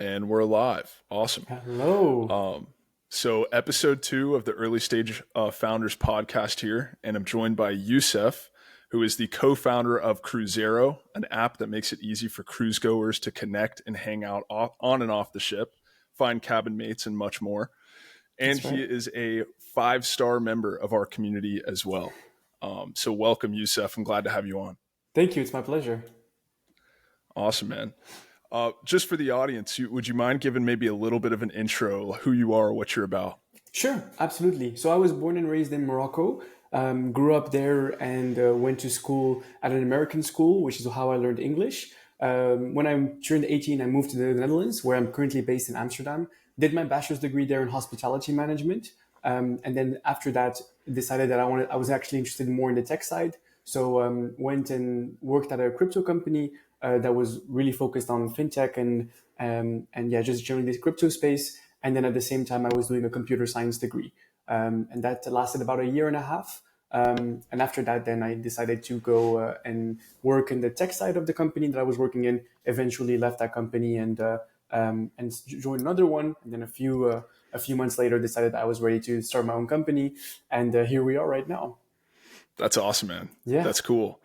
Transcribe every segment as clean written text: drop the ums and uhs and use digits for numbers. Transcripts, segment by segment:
And we're live. Awesome. Hello. So episode 2 of the Early Stage Founders podcast here, and I'm joined by Youssef, who is the co-founder of Cruzero, an app that makes it easy for cruise goers to connect and hang out on and off the ship, find cabin mates, and much more. And That's he right. is a 5-star member of our community as well. So welcome, Youssef. I'm glad to have you on. Thank you. It's my pleasure. Awesome, man. Just for the audience, would you mind giving maybe a little bit of an intro, who you are, what you're about? Sure, absolutely. So I was born and raised in Morocco, grew up there and went to school at an American school, which is how I learned English. When I turned 18, I moved to the Netherlands, where I'm currently based in Amsterdam, did my bachelor's degree there in hospitality management. And then after that, decided that I was actually interested more in the tech side. So went and worked at a crypto company that was really focused on fintech and yeah, just generally the crypto space. And then at the same time, I was doing a computer science degree, and that lasted about a year and a half. And after that, then I decided to go and work in the tech side of the company that I was working in. Eventually, left that company and joined another one. And then a few months later, decided I was ready to start my own company, and here we are right now. That's awesome, man. Yeah, That's cool.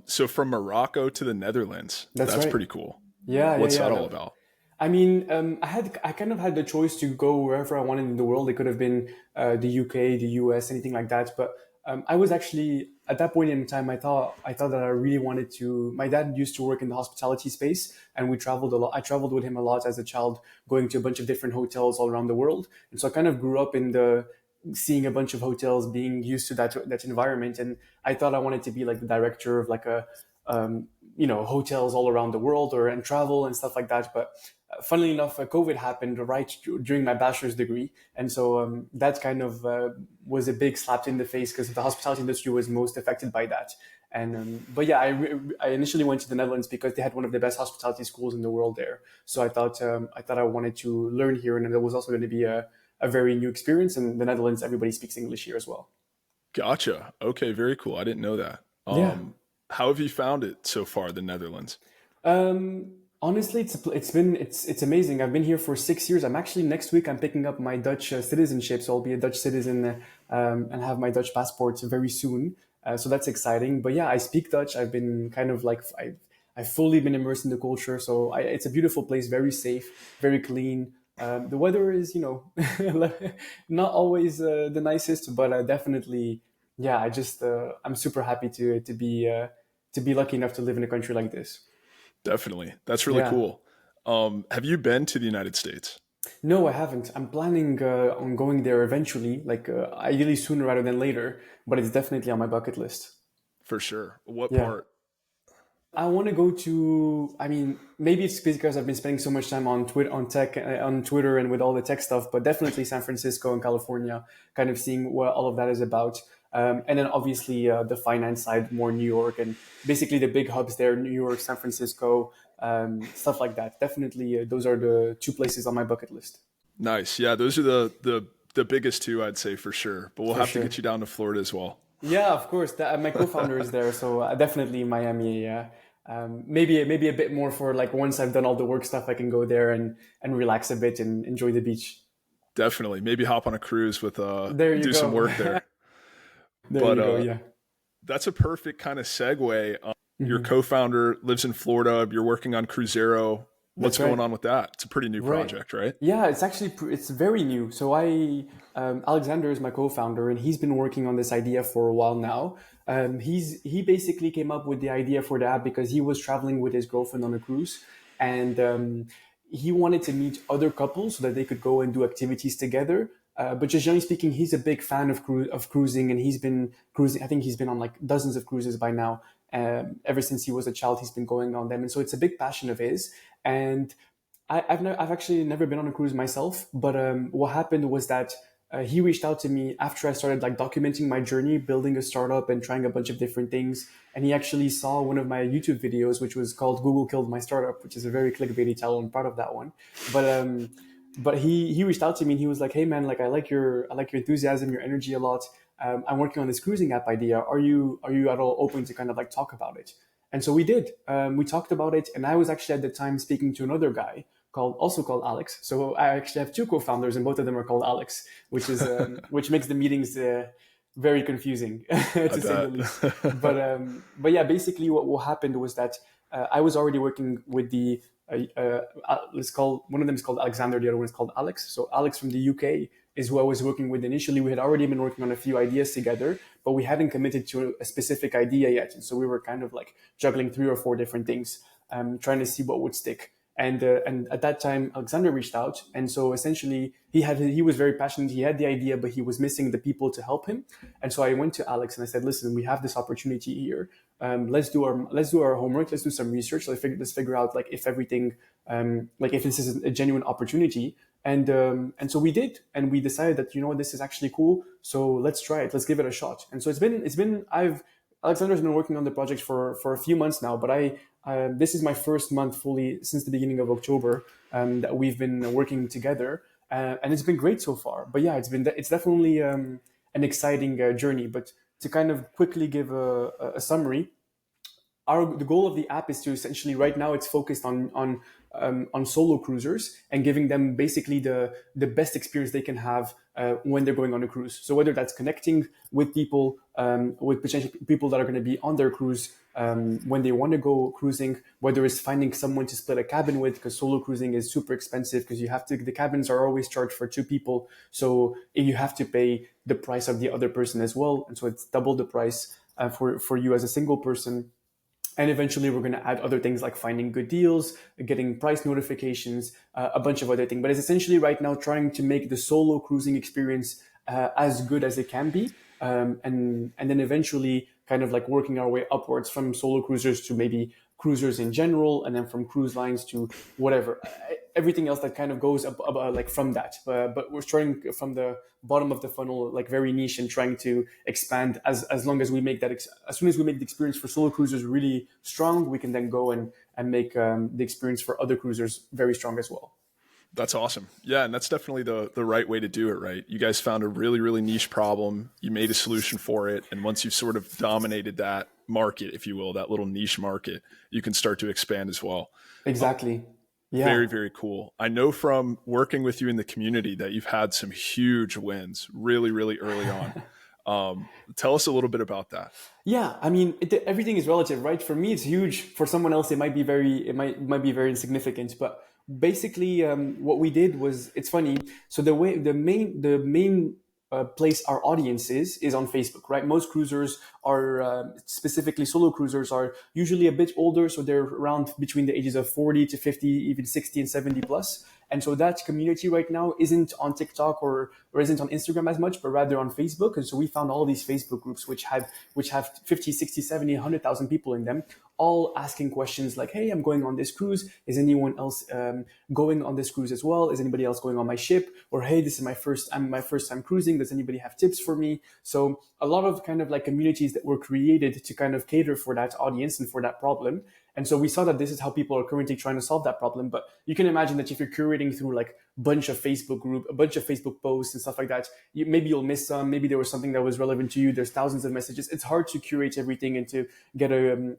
So from Morocco to the Netherlands, that's that's right. pretty cool. Yeah, yeah, What's yeah. that all about? I mean, I kind of had the choice to go wherever I wanted in the world. It could have been the UK, the US, anything like that. But I was actually at that point in time. I thought that I really wanted to. My dad used to work in the hospitality space, and we traveled a lot. I traveled with him a lot as a child, going to a bunch of different hotels all around the world. And so I kind of grew up in the seeing a bunch of hotels, being used to that environment. And I thought I wanted to be like the director of like a hotels all around the world or and travel and stuff like that. But funnily enough, COVID happened right during my bachelor's degree, and so that kind of was a big slap in the face because the hospitality industry was most affected by that. And but yeah, I initially went to the Netherlands because they had one of the best hospitality schools in the world there. So I thought I wanted to learn here, and it was also going to be a very new experience. In the Netherlands, everybody speaks English here as well. Gotcha. Okay, very cool. I didn't know that. Yeah. How have you found it so far, the Netherlands? Honestly, it's amazing. I've been here for 6 years. I'm actually next week. I'm picking up my Dutch citizenship, so I'll be a Dutch citizen and have my Dutch passport very soon. So that's exciting. But yeah, I speak Dutch. I've been kind of like I've fully been immersed in the culture. So it's a beautiful place, very safe, very clean. The weather is, not always the nicest, but definitely, yeah. I'm super happy to be lucky enough to live in a country like this. Definitely. That's really Yeah. cool. Have you been to the United States? No, I haven't. I'm planning on going there eventually, like ideally sooner rather than later, but it's definitely on my bucket list. For sure. What Yeah. part? I want to go to, I mean, maybe it's because I've been spending so much time on Twitter, on tech, on Twitter and with all the tech stuff, but definitely San Francisco and California, kind of seeing what all of that is about. And then obviously the finance side, more New York and basically the big hubs there, New York, San Francisco, stuff like that. Definitely, those are the two places on my bucket list. Nice. Yeah, those are the biggest two, I'd say, for sure. But we'll For have to sure. get you down to Florida as well. Yeah, of course. My co-founder is there, so definitely Miami. Yeah, maybe a bit more for like once I've done all the work stuff, I can go there and relax a bit and enjoy the beach. Definitely. Maybe hop on a cruise with There you do some go. work there. There But you go. Yeah. that's a perfect kind of segue. Your Hmm. co-founder lives in Florida. You're working on Cruzero. What's That's going right. on with that? It's a pretty new Right. project, right? Yeah, it's actually it's very new. So Alexander is my co-founder, and he's been working on this idea for a while now. He basically came up with the idea for the app because he was traveling with his girlfriend on a cruise, and he wanted to meet other couples so that they could go and do activities together. But just generally speaking, he's a big fan of cruising, and he's been cruising. I think he's been on like dozens of cruises by now. Ever since he was a child, he's been going on them, and so it's a big passion of his. And I've actually never been on a cruise myself, but what happened was that he reached out to me after I started like documenting my journey, building a startup and trying a bunch of different things. And he actually saw one of my YouTube videos, which was called "Google Killed My Startup," which is a very clickbaity title. I'm proud of that one. But he reached out to me and he was like, "Hey man, like I like your enthusiasm, your energy a lot. I'm working on this cruising app idea. Are you at all open to kind of like talk about it?" And so we did. We talked about it, and I was actually at the time speaking to another guy called Alex. So I actually have two co-founders, and both of them are called Alex, which is which makes the meetings very confusing I to say the bet. least. But yeah, basically what happened was that I was already working with the let's call one of them is called Alexander, the other one is called Alex. So Alex from the UK is who I was working with initially. We had already been working on a few ideas together, but we hadn't committed to a specific idea yet, and so we were kind of like juggling 3 or 4 different things, trying to see what would stick. And at that time, Alexander reached out, and so essentially he was very passionate. He had the idea, but he was missing the people to help him. And so I went to Alex and I said, "Listen, we have this opportunity here. Let's do our homework. Let's do some research. Let's figure out like if everything like if this is a genuine opportunity." And so we did, and we decided that this is actually cool. So let's try it. Let's give it a shot. And so Alexander's been working on the project for a few months now, but this is my first month fully since the beginning of October that we've been working together, and it's been great so far. But yeah, it's definitely an exciting journey. But to kind of quickly give a summary, the goal of the app is to essentially right now it's focused on solo cruisers and giving them basically the best experience they can have when they're going on a cruise. So whether that's connecting with people, with potential people that are going to be on their cruise when they want to go cruising, whether it's finding someone to split a cabin with, because solo cruising is super expensive because the cabins are always charged for 2 people. So you have to pay the price of the other person as well. And so it's double the price for you as a single person. And eventually we're going to add other things like finding good deals, getting price notifications, a bunch of other things. But it's essentially right now trying to make the solo cruising experience as good as it can be. And then eventually kind of like working our way upwards from solo cruisers to maybe cruisers in general, and then from cruise lines to whatever, everything else that kind of goes up like from that. But we're starting from the bottom of the funnel, like very niche, and trying to expand as long as we make that, as soon as we make the experience for solo cruisers really strong, we can then go and make the experience for other cruisers very strong as well. That's awesome. Yeah, and that's definitely the right way to do it, right? You guys found a really, really niche problem. You made a solution for it. And once you've sort of dominated that market, if you will, that little niche market, you can start to expand as well. Exactly. Yeah. Very, very cool. I know from working with you in the community that you've had some huge wins really, really early on. Tell us a little bit about that. Yeah, I mean, everything is relative, right? For me, it's huge. For someone else, it might be very insignificant. But basically, what we did was, it's funny. So the main place our audience is on Facebook, right? Most cruisers are, specifically solo cruisers, are usually a bit older. So they're around between the ages of 40 to 50, even 60 and 70 plus. And so that community right now isn't on TikTok or isn't on Instagram as much, but rather on Facebook. And so we found all these Facebook groups which have 50, 60, 70, 100,000 people in them, all asking questions like, hey, I'm going on this cruise. Is anyone else going on this cruise as well? Is anybody else going on my ship? Or, hey, this is my first time cruising. Does anybody have tips for me? So a lot of kind of like communities that were created to kind of cater for that audience and for that problem. And so we saw that this is how people are currently trying to solve that problem. But you can imagine that if you're curating through like a bunch of Facebook posts and stuff like that, maybe you'll miss some. Maybe there was something that was relevant to you. There's thousands of messages. It's hard to curate everything and to get a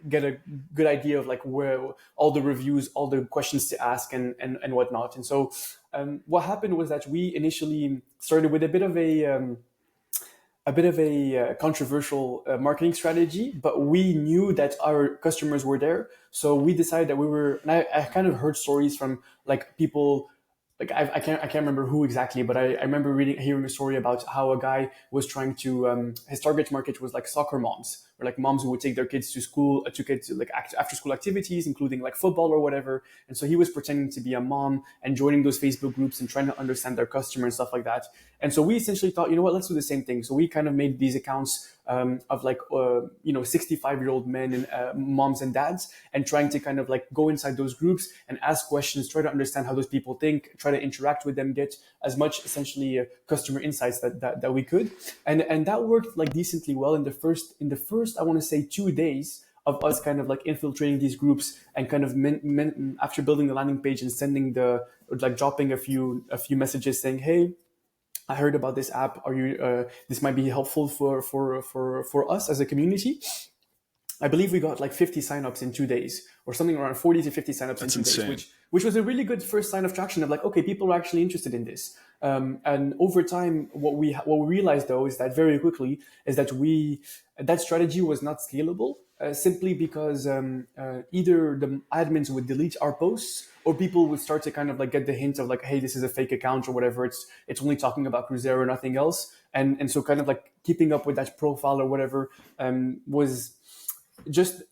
good idea of like where all the reviews, all the questions to ask and whatnot. And so what happened was that we initially started with a bit of a controversial marketing strategy, but we knew that our customers were there. So we decided that and I kind of heard stories from like people, like I can't remember who exactly, but I remember hearing a story about how a guy was trying to, his target market was like soccer moms, or like moms who would take their kids to school, to get to like after school activities, including like football or whatever. And so he was pretending to be a mom and joining those Facebook groups and trying to understand their customer and stuff like that. And so we essentially thought, you know what, let's do the same thing. So we kind of made these accounts of like, 65-year-old men and moms and dads, and trying to kind of like go inside those groups and ask questions, try to understand how those people think, try to interact with them, get as much essentially customer insights that we could. And that worked like decently well in the first, I want to say 2 days of us kind of like infiltrating these groups and kind of after building the landing page and dropping a few messages saying, hey, I heard about this app. Are you? This might be helpful for us as a community. I believe we got like 50 signups in 2 days, or something around 40 to 50 signups in That's 2 days, insane. which was a really good first sign of traction of like, okay, people are actually interested in this. And over time, what we realized though is that very quickly is that that strategy was not scalable, simply because either the admins would delete our posts, or people would start to kind of like get the hint of like, hey, this is a fake account or whatever. It's only talking about Cruzero, nothing else. And so kind of like keeping up with that profile or whatever was just,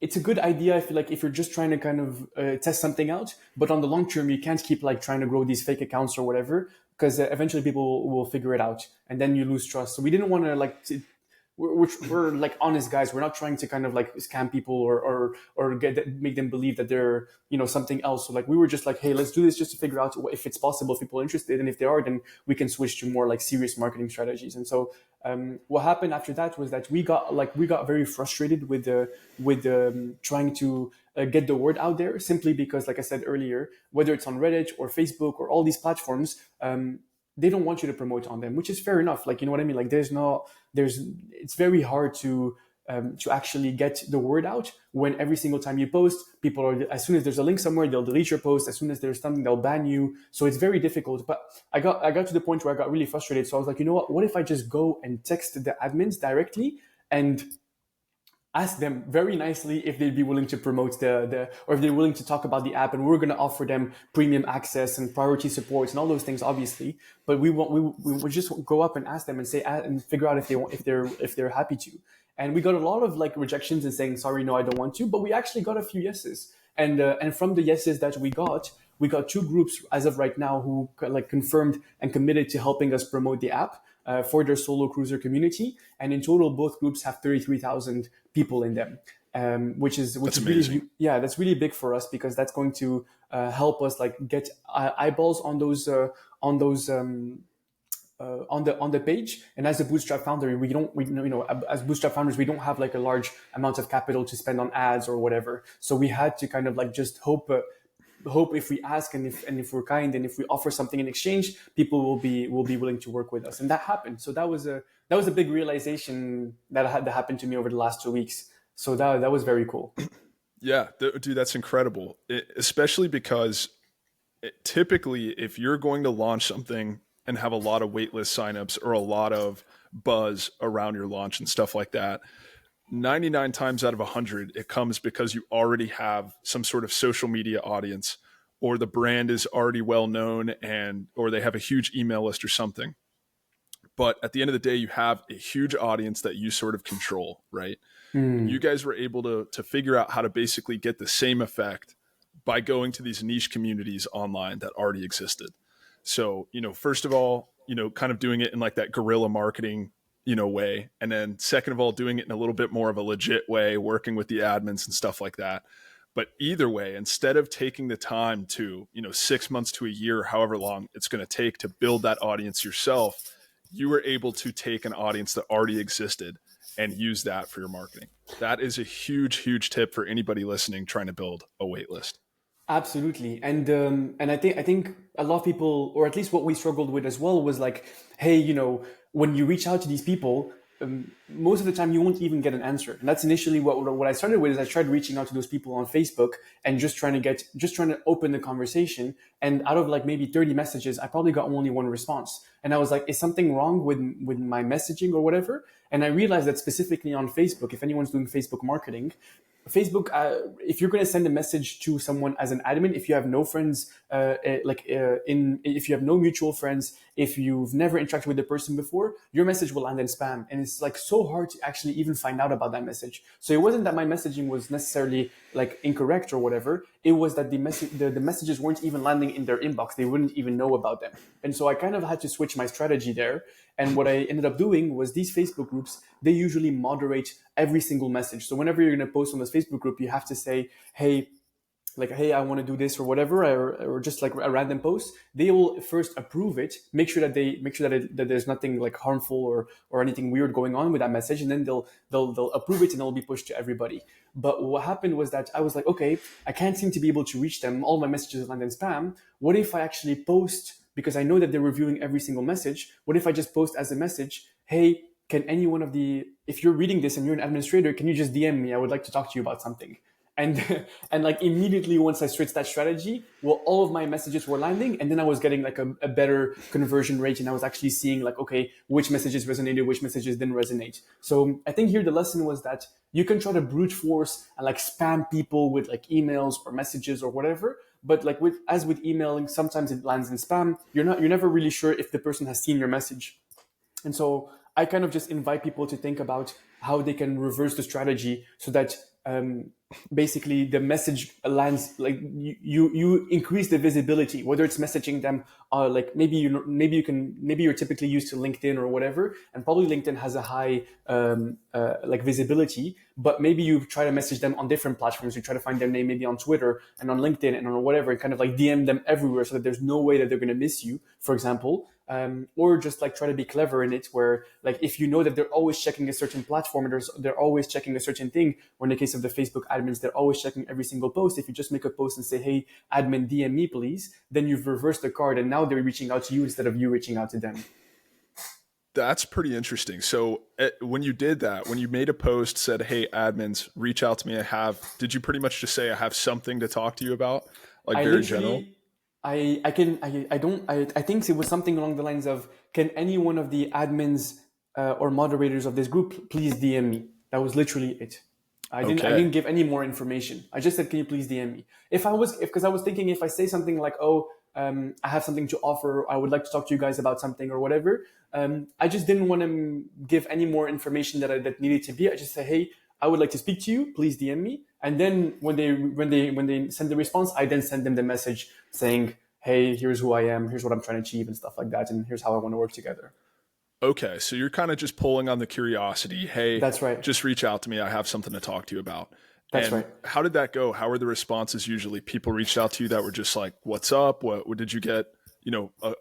it's a good idea. I feel like if you're just trying to kind of test something out, but on the long term, you can't keep like trying to grow these fake accounts or whatever, because eventually people will figure it out, and then you lose trust. So we didn't want to we're like honest guys. We're not trying to kind of like scam people or make them believe that they're something else. So like we were just like, hey, let's do this just to figure out if it's possible, if people are interested, and if they are, then we can switch to more like serious marketing strategies. And so what happened after that was that we got very frustrated with trying to get the word out there, simply because, like I said earlier, whether it's on Reddit or Facebook or all these platforms, they don't want you to promote on them, which is fair enough. Like, you know what I mean? Like it's very hard to actually get the word out when every single time you post, people are, as soon as there's a link somewhere, they'll delete your post. As soon as there's something, they'll ban you. So it's very difficult. But I got to the point where I got really frustrated. So I was like, you know what if I just go and text the admins directly and ask them very nicely if they'd be willing to promote or if they're willing to talk about the app, and we're going to offer them premium access and priority supports and all those things, obviously. But we would just go up and ask them and say and figure out if they're happy to. And we got a lot of like rejections and saying, sorry, no, I don't want to. But we actually got a few yeses, and from the yeses that we got 2 groups as of right now who like confirmed and committed to helping us promote the app for their solo cruiser community. And in total, both groups have 33,000 people in them, which is amazing. Really, that's really big for us, because that's going to help us like get eyeballs on those on the page. And as a bootstrap founder, as bootstrap founders, we don't have like a large amount of capital to spend on ads or whatever. So we had to kind of like just hope if we ask and if we're kind and if we offer something in exchange, people will be willing to work with us. And that happened. So that was a big realization that happened to me over the last 2 weeks. So that was very cool. Yeah, dude, that's incredible. Especially because typically if you're going to launch something and have a lot of waitlist signups or a lot of buzz around your launch and stuff like that, 99 times out of 100, it comes because you already have some sort of social media audience, or the brand is already well known, or they have a huge email list or something. But at the end of the day, you have a huge audience that you sort of control, right? You guys were able to figure out how to basically get the same effect by going to these niche communities online that already existed. So, first of all, kind of doing it in like that guerrilla marketing way. And then second of all, doing it in a little bit more of a legit way, working with the admins and stuff like that. But either way, instead of taking the time to, 6 months to a year, however long it's going to take to build that audience yourself, you were able to take an audience that already existed and use that for your marketing. That is a huge, huge tip for anybody listening trying to build a wait list. Absolutely. And I think a lot of people, or at least what we struggled with as well, was like, hey, when you reach out to these people, most of the time you won't even get an answer. And that's initially what I started with. Is I tried reaching out to those people on Facebook and just trying to open the conversation. And out of like maybe 30 messages, I probably got only one response. And I was like, is something wrong with my messaging or whatever? And I realized that specifically on Facebook, if anyone's doing Facebook marketing, Facebook, if you're going to send a message to someone as an admin, if you have no friends, if you have no mutual friends, if you've never interacted with the person before, your message will land in spam. And it's like so hard to actually even find out about that message. So it wasn't that my messaging was necessarily like incorrect or whatever. It was that the messages weren't even landing in their inbox. They wouldn't even know about them. And so I kind of had to switch my strategy there. And what I ended up doing was these Facebook groups, they usually moderate every single message. So whenever you're going to post on this Facebook group, you have to say, hey, I want to do this or whatever, or just like a random post. They will first approve it, make sure that there's nothing like harmful or anything weird going on with that message, and then they'll approve it and it'll be pushed to everybody. But what happened was that I was like, okay, I can't seem to be able to reach them. All my messages land in spam. What if I actually post, because I know that they're reviewing every single message? What if I just post as a message, hey, can any one of the, if you're reading this and you're an administrator, can you just DM me? I would like to talk to you about something. And and like immediately once I switched that strategy, well, all of my messages were landing, and then I was getting like a better conversion rate, and I was actually seeing like, okay, which messages resonated, which messages didn't resonate. So I think here the lesson was that you can try to brute force and like spam people with like emails or messages or whatever, but like with emailing, sometimes it lands in spam. You're never really sure if the person has seen your message. And so I kind of just invite people to think about how they can reverse the strategy so that basically the message lands, like you increase the visibility, whether it's messaging them, like maybe you're typically used to LinkedIn or whatever, and probably LinkedIn has a high like visibility, but maybe you try to message them on different platforms. You try to find their name maybe on Twitter and on LinkedIn and on whatever, and kind of like DM them everywhere so that there's no way that they're going to miss you, for example. Or just like try to be clever in it, where like if you know that they're always checking a certain platform and they're always checking a certain thing, or in the case of the Facebook admins, they're always checking every single post. If you just make a post and say, hey, admin, DM me, please, then you've reversed the card, and now they're reaching out to you instead of you reaching out to them. That's pretty interesting. So when you did that, when you made a post, said, hey, admins, reach out to me. Did you pretty much just say, I have something to talk to you about? Like very general? I think it was something along the lines of, can any one of the admins or moderators of this group please DM me? That was literally it. I didn't give any more information. I just said, can you please DM me? Because I was thinking, if I say something like, oh, I have something to offer, I would like to talk to you guys about something or whatever, I just didn't want to give any more information that needed to be. I just said, hey, I would like to speak to you, please DM me. And then when they send the response, I then send them the message saying, hey, here's who I am, here's what I'm trying to achieve and stuff like that, and here's how I want to work together. Okay, so you're kind of just pulling on the curiosity. Hey, that's right. Just reach out to me. I have something to talk to you about. That's right. How did that go? How were the responses usually? People reached out to you that were just like, what's up? What did you get?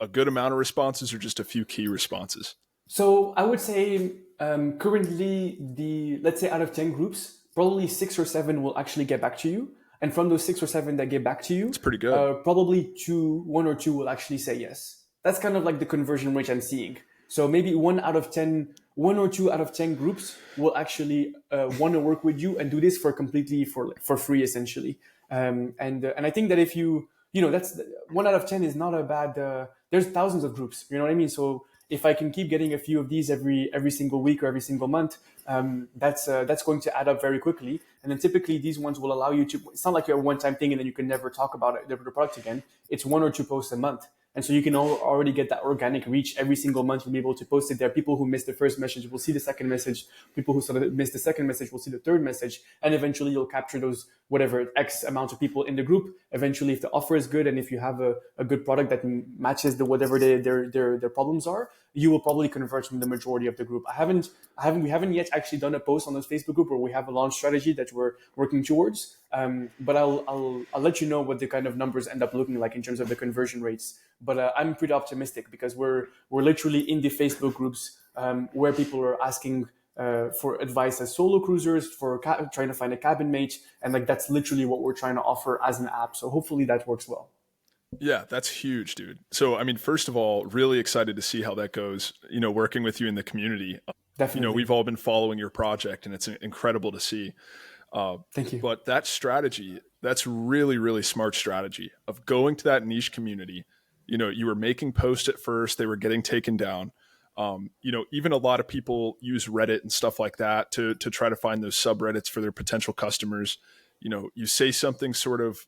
A good amount of responses, or just a few key responses? So I would say currently, let's say out of 10 groups, probably 6 or 7 will actually get back to you. And from those 6 or 7 that get back to you, it's pretty good. Probably 1 or 2 will actually say yes. That's kind of like the conversion rate I'm seeing. So maybe 1 or 2 out of 10 groups will actually want to work with you and do this for free, essentially. And I think that if that's 1 out of 10 is not a bad. There's thousands of groups. You know what I mean? So if I can keep getting a few of these every single week or every single month, that's going to add up very quickly. And then typically these ones will allow you to. It's not like you're a one-time thing and then you can never talk about the product again. It's 1 or 2 posts a month. And so you can already get that organic reach every single month. You'll be able to post it there. People who missed the first message will see the second message. People who sort of missed the second message will see the third message. And eventually you'll capture those, whatever, X amount of people in the group. Eventually, if the offer is good and if you have a good product that matches whatever their problems are, you will probably convert from the majority of the group. We haven't yet actually done a post on this Facebook group where we have a launch strategy that we're working towards. But I'll let you know what the kind of numbers end up looking like in terms of the conversion rates. But I'm pretty optimistic because we're literally in the Facebook groups where people are asking for advice as solo cruisers, for trying to find a cabin mate, and like that's literally what we're trying to offer as an app. So hopefully that works well. Yeah, that's huge, dude. So, I mean, first of all, really excited to see how that goes, working with you in the community. Definitely. We've all been following your project and it's incredible to see. Thank you. But that strategy, that's really, really smart strategy of going to that niche community. You were making posts at first, they were getting taken down. Even a lot of people use Reddit and stuff like that to try to find those subreddits for their potential customers. You say something sort of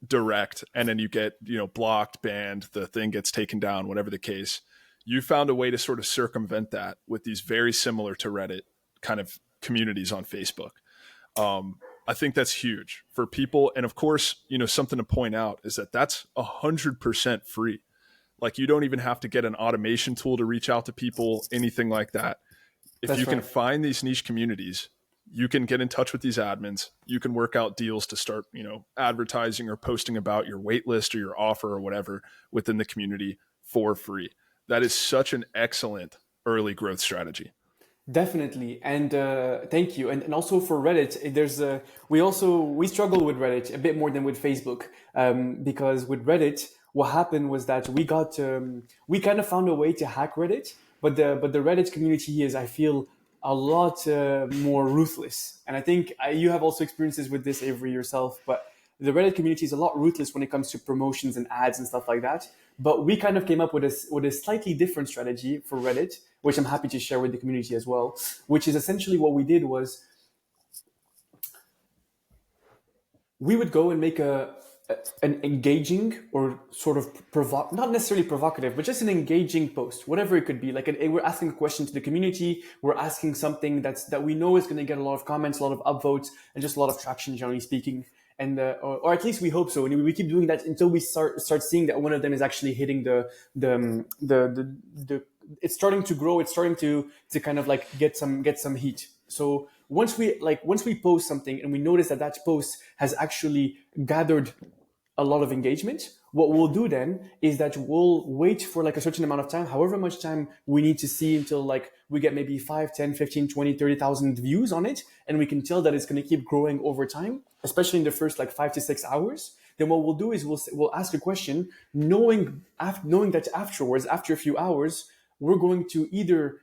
direct and then you get, blocked, banned, the thing gets taken down, whatever the case. You found a way to sort of circumvent that with these very similar to Reddit kind of communities on Facebook. I think that's huge for people. And of course, something to point out is that that's 100% free. Like you don't even have to get an automation tool to reach out to people, anything like that. If you can find these niche communities, you can get in touch with these admins. You can work out deals to start, advertising or posting about your wait list or your offer or whatever within the community for free. That is such an excellent early growth strategy. Definitely. And thank you. And also for Reddit, we struggle with Reddit a bit more than with Facebook, because with Reddit, what happened was that we kind of found a way to hack Reddit but the Reddit community is, I feel, a lot more ruthless. And I think you have also experiences with this, Avery, yourself. But the Reddit community is a lot ruthless when it comes to promotions and ads and stuff like that. But we kind of came up with a slightly different strategy for Reddit, which I'm happy to share with the community as well. Which is essentially what we did was we would go and make an engaging or sort of not necessarily provocative, but just an engaging post, whatever it could be. Like we're asking a question to the community, we're asking something that we know is going to get a lot of comments, a lot of upvotes, and just a lot of traction, generally speaking. And or at least we hope so. And we keep doing that until we start seeing that one of them is actually hitting the it's starting to grow. It's starting to kind of like get some heat. So once we post something and we notice that post has actually gathered a lot of engagement, what we'll do then is that we'll wait for like a certain amount of time, however much time we need to see, until like we get maybe 5, 10, 15, 20, 30,000 views on it. And we can tell that it's going to keep growing over time, especially in the first like 5 to 6 hours. Then what we'll do is we'll ask a question, knowing that afterwards, after a few hours, we're going to either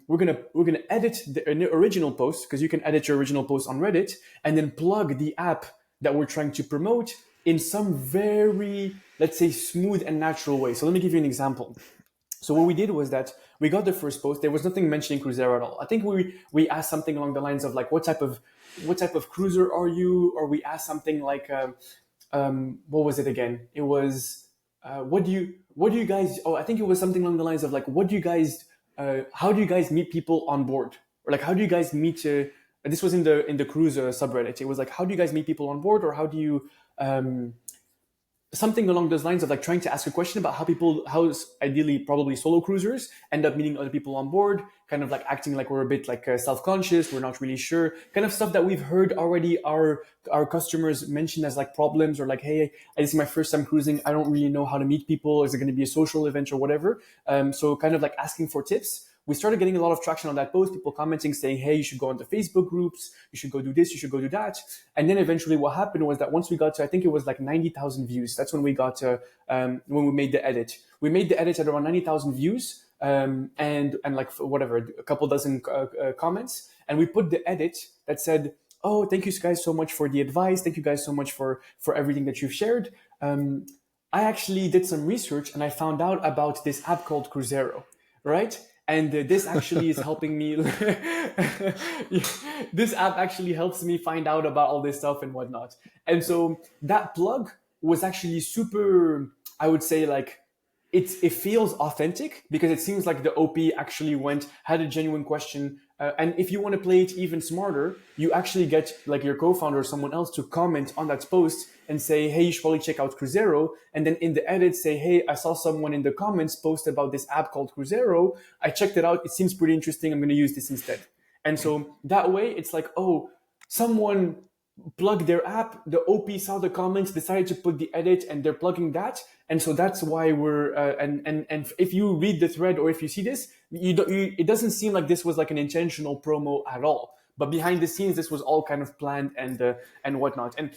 we're gonna edit the original post, because you can edit your original post on Reddit, and then plug the app that we're trying to promote in some very, let's say, smooth and natural way. So let me give you an example. So what we did was that we got the first post. There was nothing mentioning Cruzero at all. I think we asked something along the lines of like, what type of cruiser are you? Or we asked something like, what was it again? It was, what do you guys? Oh, I think it was something along the lines of like, what do you guys? How do you guys meet people on board? Or like, how do you guys meet? This was in the cruise subreddit. It was like, how do you guys meet people on board? Or how do you something along those lines of like trying to ask a question about how ideally probably solo cruisers end up meeting other people on board, kind of like acting like we're a bit like self-conscious, we're not really sure, kind of stuff that we've heard already our customers mention as like problems, or like, hey, this is my first time cruising, I don't really know how to meet people, is it going to be a social event or whatever. So kind of like asking for tips. We started getting a lot of traction on that post, people commenting, saying, hey, you should go into Facebook groups, you should go do this, you should go do that. And then eventually what happened was that once we got to, I think it was like 90,000 views, that's when we got to, when we made the edit. We made the edit at around 90,000 views, and like whatever, a couple dozen comments. And we put the edit that said, oh, thank you guys so much for the advice. Thank you guys so much for everything that you've shared. I actually did some research and I found out about this app called Cruzero, right? And this actually is helping me. This app actually helps me find out about all this stuff and whatnot. And so that plug was actually super, I would say, like, it feels authentic, because it seems like the OP actually had a genuine question. And if you want to play it even smarter, you actually get like your co-founder or someone else to comment on that post and say, hey, you should probably check out Cruzero. And then in the edit say, hey, I saw someone in the comments post about this app called Cruzero. I checked it out. It seems pretty interesting. I'm going to use this instead. And so that way it's like, oh, someone plugged their app, the OP saw the comments, decided to put the edit, and they're plugging that. And so that's why we're, and if you read the thread or if you see this, it doesn't seem like this was like an intentional promo at all. But behind the scenes, this was all kind of planned and whatnot. And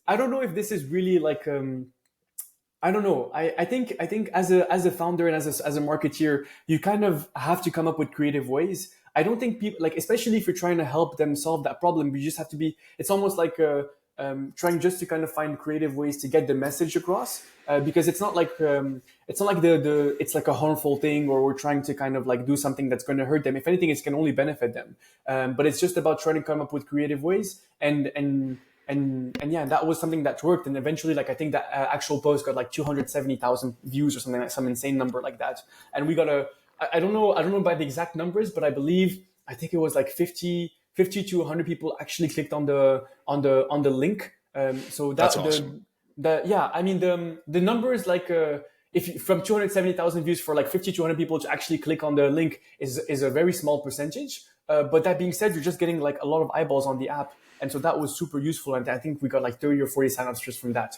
I don't know if this is really like, I don't know. I think as a founder and as a marketeer, you kind of have to come up with creative ways. I don't think people, like, especially if you're trying to help them solve that problem, you just have to be, it's almost like trying just to kind of find creative ways to get the message across, because it's not like it's like a harmful thing, or we're trying to kind of like do something that's going to hurt them. If anything, it can only benefit them. But it's just about trying to come up with creative ways, and yeah, that was something that worked. And eventually, like, I think that actual post got like 270,000 views or something, like some insane number like that. And we got I don't know by the exact numbers, but I think it was like 50 to 100 people actually clicked on the link. So that's awesome. Yeah, I mean the numbers, like if from 270,000 views for like 50 to 100 people to actually click on the link is a very small percentage. But that being said, you're just getting like a lot of eyeballs on the app, and so that was super useful. And I think we got like 30 or 40 signups just from that.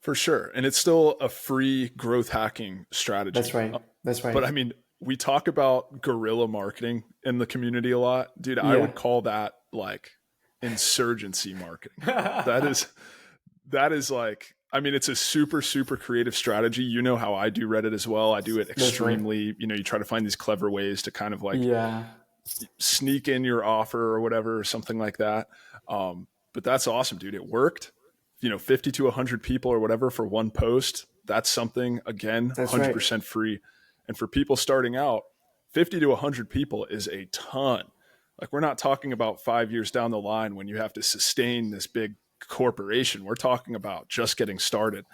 For sure, and it's still a free growth hacking strategy. That's right. But I mean, we talk about guerrilla marketing in the community a lot, dude. I would call that like insurgency marketing. that is like, I mean, it's a super, super creative strategy. You know how I do Reddit as well. I do it That's right. extremely, you try to find these clever ways to kind of like Yeah, sneak in your offer or whatever, or something like that. But that's awesome, dude. It worked. 50 to 100 people or whatever for one post. That's something, again, that's right. 100% free. And for people starting out, 50 to 100 people is a ton. Like, we're not talking about 5 years down the line when you have to sustain this big corporation. We're talking about just getting started.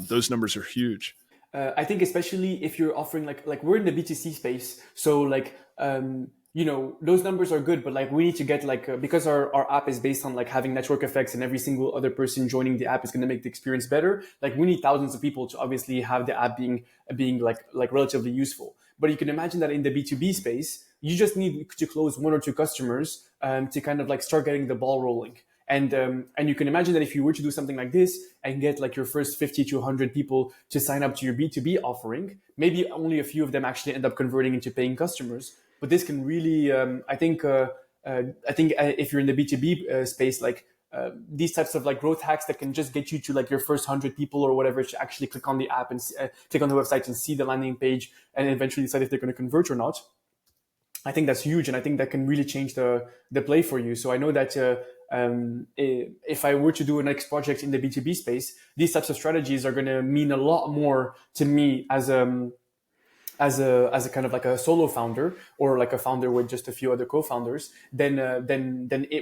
Those numbers are huge. I think especially if you're offering like we're in the B2C space, so like those numbers are good, but like we need to get like because our app is based on like having network effects and every single other person joining the app is going to make the experience better. Like we need thousands of people to obviously have the app being like relatively useful. But you can imagine that in the B2B space, you just need to close one or two customers to kind of like start getting the ball rolling. And you can imagine that if you were to do something like this and get like your first 50 to 100 people to sign up to your B2B offering, maybe only a few of them actually end up converting into paying customers. But this can really, if you're in the B2B space, like these types of like growth hacks that can just get you to like your first 100 people or whatever to actually click on the app and click on the website and see the landing page and eventually decide if they're going to convert or not. I think that's huge, and I think that can really change the play for you. So I know that if I were to do a next project in the B2B space, these types of strategies are going to mean a lot more to me as a kind of like a solo founder or like a founder with just a few other co-founders than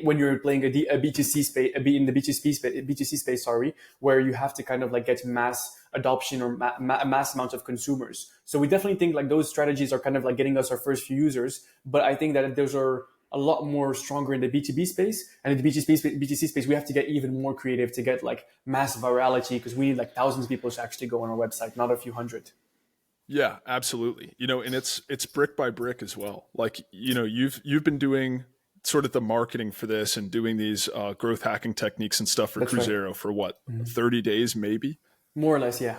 when you're playing a B2C space, in the B2C space, sorry, where you have to kind of like get mass adoption or mass amount of consumers. So we definitely think like those strategies are kind of like getting us our first few users, but I think that those are a lot more stronger in the B2B space, and in the BTC space, we have to get even more creative to get like mass virality because we need like thousands of people to actually go on our website, not a few hundred. Yeah, absolutely. And it's brick by brick as well. Like, you've been doing sort of the marketing for this and doing these growth hacking techniques and stuff for That's Cruzero right. for what, 30 days maybe? More or less, yeah.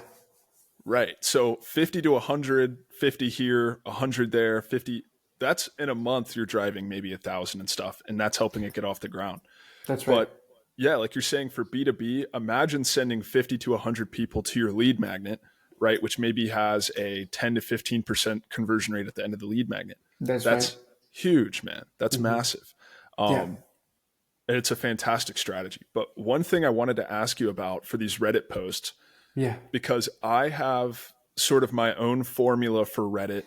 Right. So 50 to 100, 50 here, 100 there, 50. That's in a month you're driving maybe 1,000 and stuff, and that's helping it get off the ground. That's right. But yeah, like you're saying for B2B, imagine sending 50 to 100 people to your lead magnet, right? Which maybe has a 10 to 15% conversion rate at the end of the lead magnet. That's That's right. huge, man. That's massive. Yeah. And it's a fantastic strategy. But one thing I wanted to ask you about for these Reddit posts, Yeah. because I have sort of my own formula for Reddit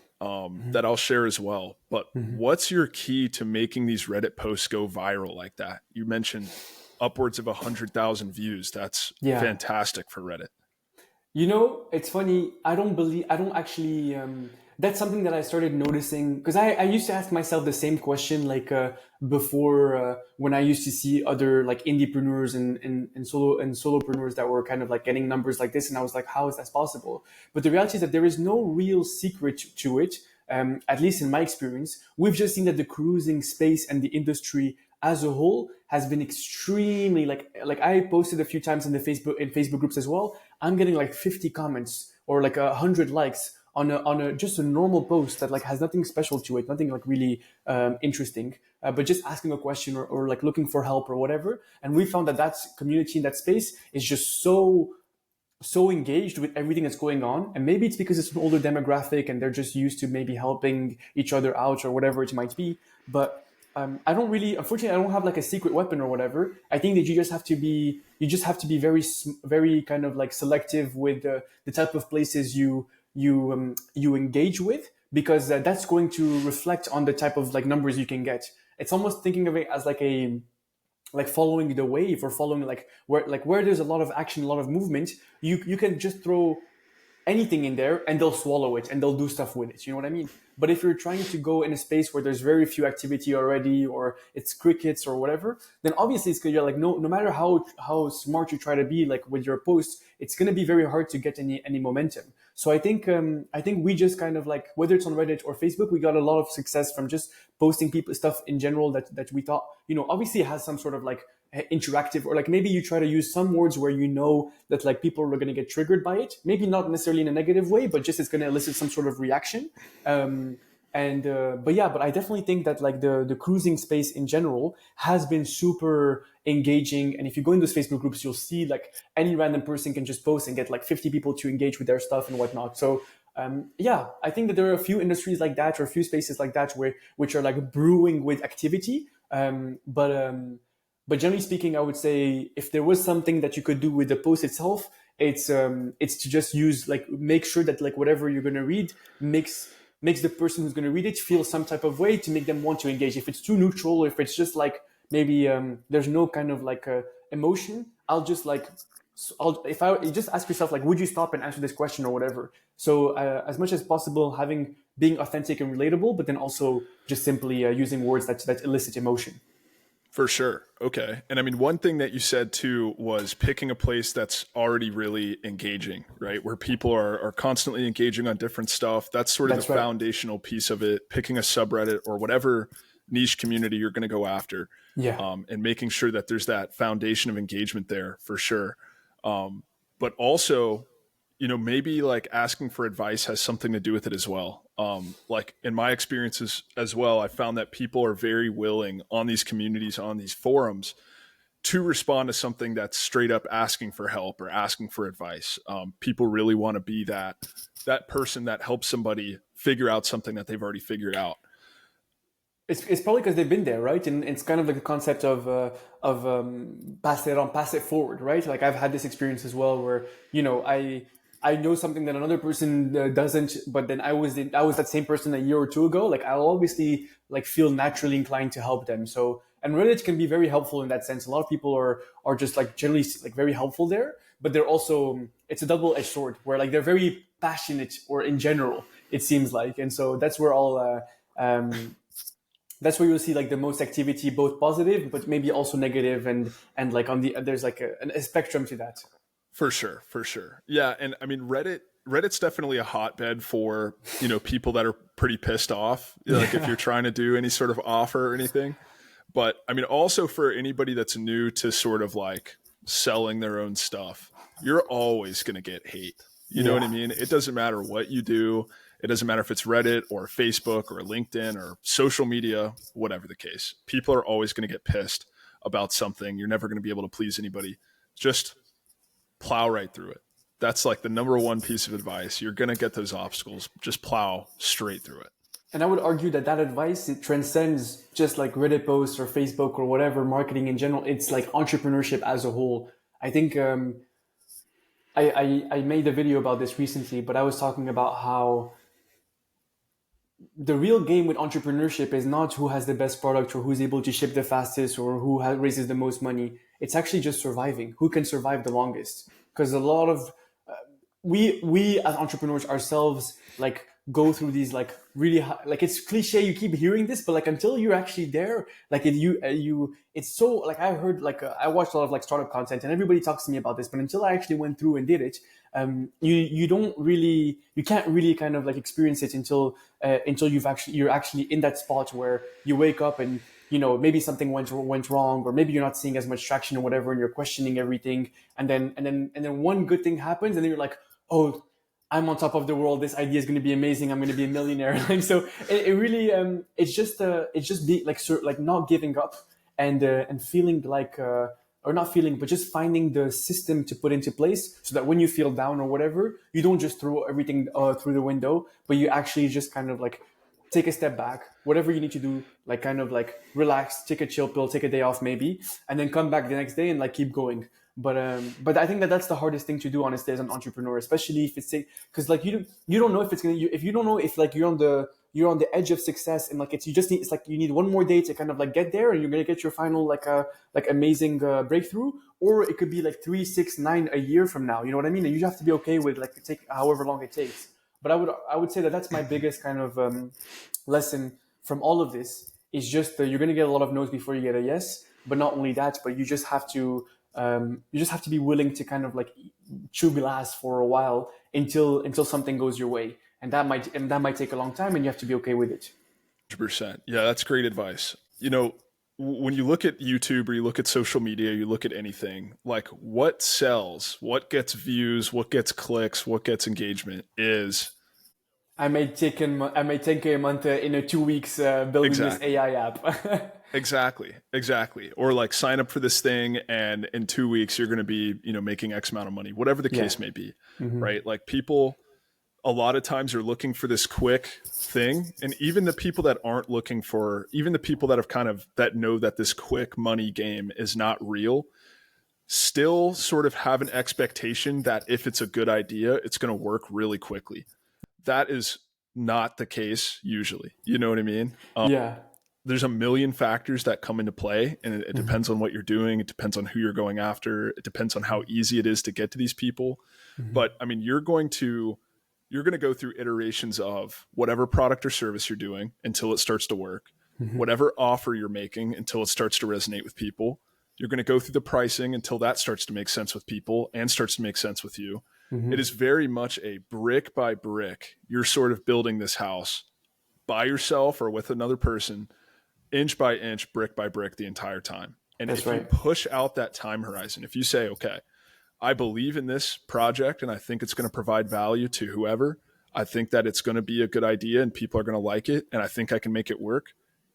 that I'll share as well. But what's your key to making these Reddit posts go viral like that? You mentioned upwards of 100,000 views. That's Yeah. fantastic for Reddit. It's funny. I don't actually, that's something that I started noticing because I used to ask myself the same question like before when I used to see other like indiepreneurs and solopreneurs that were kind of like getting numbers like this. And I was like, how is that possible? But the reality is that there is no real secret to it. At least in my experience, we've just seen that the cruising space and the industry as a whole has been extremely like I posted a few times in Facebook groups as well. I'm getting like 50 comments or like 100 likes on a just a normal post that like has nothing special to it, nothing like really interesting, but just asking a question or like looking for help or whatever. And we found that community in that space is just so engaged with everything that's going on. And maybe it's because it's an older demographic and they're just used to maybe helping each other out or whatever it might be. But unfortunately, I don't have like a secret weapon or whatever. I think that you just have to be very, very kind of like selective with the type of places you engage with, because that's going to reflect on the type of like numbers you can get. It's almost thinking of it as like following the wave or following where there's a lot of action, a lot of movement. You can just throw anything in there and they'll swallow it and they'll do stuff with it. You know what I mean? But if you're trying to go in a space where there's very few activity already or it's crickets or whatever, then obviously it's gonna like no matter how smart you try to be like with your posts, it's gonna be very hard to get any momentum. So I think we just kind of like, whether it's on Reddit or Facebook, we got a lot of success from just posting people stuff in general that we thought, obviously it has some sort of like interactive, or like maybe you try to use some words where that like people are going to get triggered by it, maybe not necessarily in a negative way, but just it's going to elicit some sort of reaction. And but I definitely think that like the cruising space in general has been super engaging. And if you go in those Facebook groups, you'll see like any random person can just post and get like 50 people to engage with their stuff and whatnot. So yeah, I think that there are a few industries like that or a few spaces like that which are like brewing with activity. But generally speaking, I would say if there was something that you could do with the post itself, it's to just use like make sure that like whatever you're going to read makes the person who's going to read it feel some type of way to make them want to engage. If it's too neutral, or if it's just like maybe there's no kind of like emotion, if I you just ask yourself like, would you stop and answer this question or whatever? So as much as possible, being authentic and relatable, but then also just simply using words that elicit emotion. For sure. Okay. And I mean, one thing that you said too was picking a place that's already really engaging, right? Where people are constantly engaging on different stuff. That's sort of the foundational piece of it, picking a subreddit or whatever niche community you're going to go after. Yeah. And making sure that there's that foundation of engagement there for sure. But also, maybe like asking for advice has something to do with it as well. Like in my experiences as well, I found that people are very willing on these communities, on these forums, to respond to something that's straight up asking for help or asking for advice. People really want to be that person that helps somebody figure out something that they've already figured out. It's probably because they've been there, right? And it's kind of like the concept of pass it on, pass it forward, right? Like I've had this experience as well, where I know something that another person doesn't, but then I was that same person a year or two ago. Like I'll obviously like feel naturally inclined to help them. So and Reddit can be very helpful in that sense. A lot of people are just like generally like very helpful there, but they're also it's a double-edged sword where like they're very passionate or in general it seems like, and so that's where that's where you'll see like the most activity, both positive but maybe also negative, and like there's like a spectrum to that. For sure. Yeah. And I mean, Reddit's definitely a hotbed for, people that are pretty pissed off, like if you're trying to do any sort of offer or anything. But I mean, also for anybody that's new to sort of like selling their own stuff, you're always going to get hate. You know what I mean? It doesn't matter what you do. It doesn't matter if it's Reddit or Facebook or LinkedIn or social media, whatever the case. People are always going to get pissed about something. You're never going to be able to please anybody. Just plow right through it. That's like the number one piece of advice. You're going to get those obstacles. Just plow straight through it. And I would argue that advice, it transcends just like Reddit posts or Facebook or whatever, marketing in general. It's like entrepreneurship as a whole. I think I made a video about this recently, but I was talking about how the real game with entrepreneurship is not who has the best product or who's able to ship the fastest or who raises the most money. It's actually just surviving. Who can survive the longest? Because a lot of we as entrepreneurs ourselves like go through these like really high, like it's cliche, you keep hearing this, but like until you're actually there, like it's so like I heard like I watched a lot of like startup content and everybody talks to me about this, but until I actually went through and did it, you can't really kind of like experience it until you're actually in that spot where you wake up and maybe something went wrong, or maybe you're not seeing as much traction or whatever, and you're questioning everything, and then one good thing happens, and then you're like, oh, I'm on top of the world. This idea is going to be amazing. I'm going to be a millionaire. Like, so it really, it's just be like not giving up and feeling like, or not feeling, but just finding the system to put into place so that when you feel down or whatever, you don't just throw everything through the window, but you actually just kind of like take a step back, whatever you need to do, like kind of like relax, take a chill pill, take a day off maybe, and then come back the next day and like keep going. But I think that's the hardest thing to do, honestly, as an entrepreneur, especially if it's because like you don't know if it's gonna, if you don't know if like you're on the edge of success, and like it's like you need one more day to kind of like get there, and you're gonna get your final like amazing breakthrough, or it could be like 3, 6, 9 a year from now. You know what I mean? And you have to be okay with like take however long it takes. But I would say that's my biggest kind of lesson from all of this is just you're gonna get a lot of no's before you get a yes. But not only that, but you just have to be willing to kind of like chew glass for a while until something goes your way, and that might take a long time, and you have to be okay with it. 100%. Yeah, that's great advice. When you look at YouTube or you look at social media, you look at anything, like what sells, what gets views, what gets clicks, what gets engagement is I made 10K a month in a 2 weeks building this Exactly. AI app. Exactly. Or like sign up for this thing and in 2 weeks you're going to be, making X amount of money, whatever the Yeah. case may be, Mm-hmm. right? Like people a lot of times are looking for this quick thing. And even the people that aren't looking for, even the people that have that know that this quick money game is not real, still sort of have an expectation that if it's a good idea, it's going to work really quickly. That is not the case usually. You know what I mean? Yeah. There's a million factors that come into play, and it Mm-hmm. depends on what you're doing. It depends on who you're going after. It depends on how easy it is to get to these people. Mm-hmm. But I mean, you're going to go through iterations of whatever product or service you're doing until it starts to work, Mm-hmm. whatever offer you're making until it starts to resonate with people. You're going to go through the pricing until that starts to make sense with people and starts to make sense with you. Mm-hmm. It is very much a brick by brick. You're sort of building this house by yourself or with another person, inch by inch, brick by brick the entire time. And That's if you right. push out that time horizon, if you say, okay, I believe in this project and I think it's going to provide value to whoever, I think that it's going to be a good idea and people are going to like it, and I think I can make it work,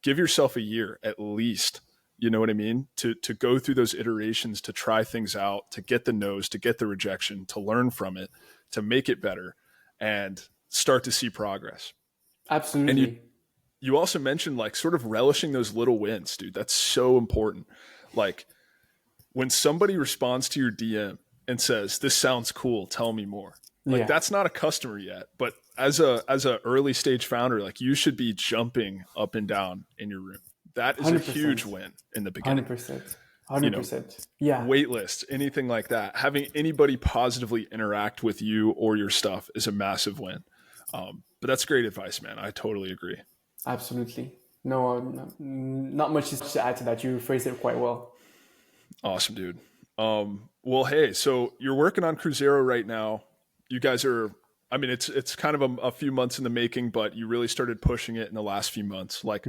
give yourself a year at least. You know what I mean? To go through those iterations, to try things out, to get the no's, to get the rejection, to learn from it, to make it better, and start to see progress. And Absolutely. you also mentioned like sort of relishing those little wins, dude. That's so important. Like when somebody responds to your DM and says, "This sounds cool, tell me more." Like Yeah. that's not a customer yet, but as a early stage founder, like you should be jumping up and down in your room. That is a huge 100%. win in the beginning. 100%. You know, 100%. Yeah. wait lists, anything like that. Having anybody positively interact with you or your stuff is a massive win. But that's great advice, man. I totally agree. Absolutely. No, not much to add to that. You phrased it quite well. Awesome, dude. Well, hey, so you're working on Cruzero right now. You guys are, I mean, it's kind of a few months in the making, but you really started pushing it in the last few months. Like,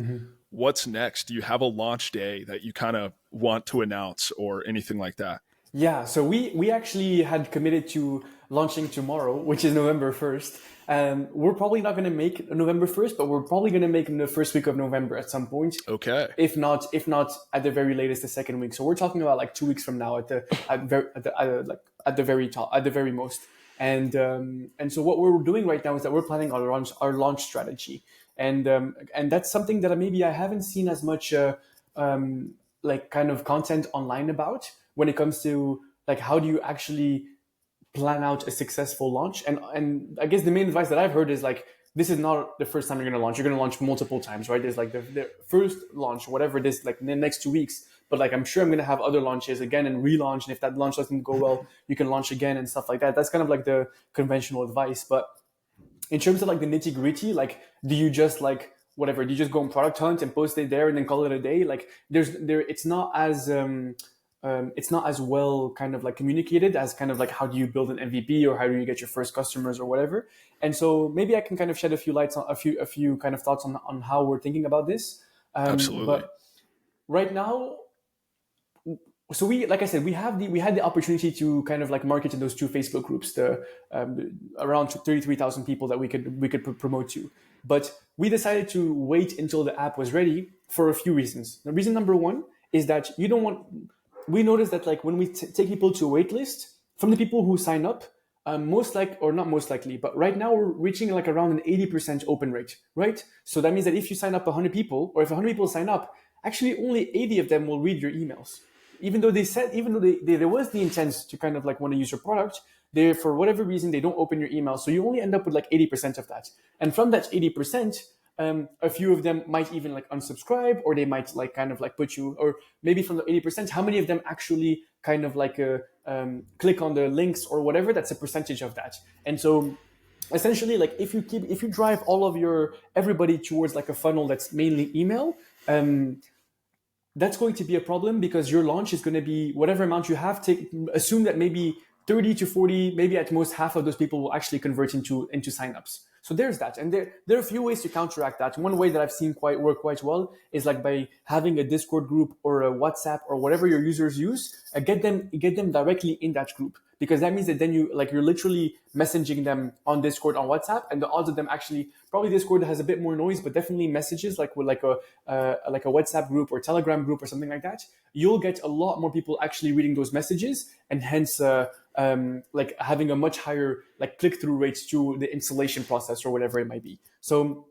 what's next? Do you have a launch day that you kind of want to announce or anything like that? Yeah, so we actually had committed to launching tomorrow, which is November 1st. We're probably not going to make November 1st, but we're probably going to make the first week of November at some point. Okay. If not at the very latest, the second week. So we're talking about like 2 weeks from now at the very top, at the very most. And so what we're doing right now is that we're planning our launch strategy, and that's something that maybe I haven't seen as much like kind of content online about when it comes to like how do you actually plan out a successful launch. And I guess the main advice that I've heard is like this is not the first time you're going to launch. You're going to launch multiple times, right? There's like the first launch, whatever it is, like in the next 2 weeks. But like I'm sure I'm going to have other launches again and relaunch. And if that launch doesn't go well, you can launch again and stuff like that. That's kind of like the conventional advice. But in terms of like the nitty gritty, like do you just like whatever? Do you just go on Product Hunt and post it there and then call it a day? Like it's not as well kind of like communicated as kind of like how do you build an MVP or how do you get your first customers or whatever. And so maybe I can kind of shed a few lights on a few kind of thoughts on how we're thinking about this. Absolutely. But right now, so we, like I said, we had the opportunity to kind of like market in those two Facebook groups, the around 33,000 people that we could promote to. But we decided to wait until the app was ready for a few reasons. The reason number one is that you don't want. We noticed that like when we take people to a wait list, from the people who sign up, not most likely, but right now we're reaching like around an 80% open rate, right? So that means that if you sign up 100 people, or if 100 people sign up, actually only 80 of them will read your emails. Even though there was the intent to kind of like want to use your product, they, for whatever reason, they don't open your email. So you only end up with like 80% of that. And from that 80%, a few of them might even like unsubscribe, or they might like kind of like put you, or maybe from the 80%, how many of them actually kind of like click on the links or whatever? That's a percentage of that. And so essentially, like if you drive all of everybody towards like a funnel that's mainly email, that's going to be a problem because your launch is going to be whatever amount you have. Assume that maybe 30 to 40, maybe at most half of those people will actually convert into signups. So there's that. And there are a few ways to counteract that. One way that I've seen work quite well is like by having a Discord group or a WhatsApp or whatever your users use, get them directly in that group. because that means that then you're literally messaging them on Discord, on WhatsApp, and the odds of them actually, probably Discord has a bit more noise, but definitely messages like with like a WhatsApp group or Telegram group or something like that, you'll get a lot more people actually reading those messages, and hence like having a much higher like click-through rates to the installation process or whatever it might be. So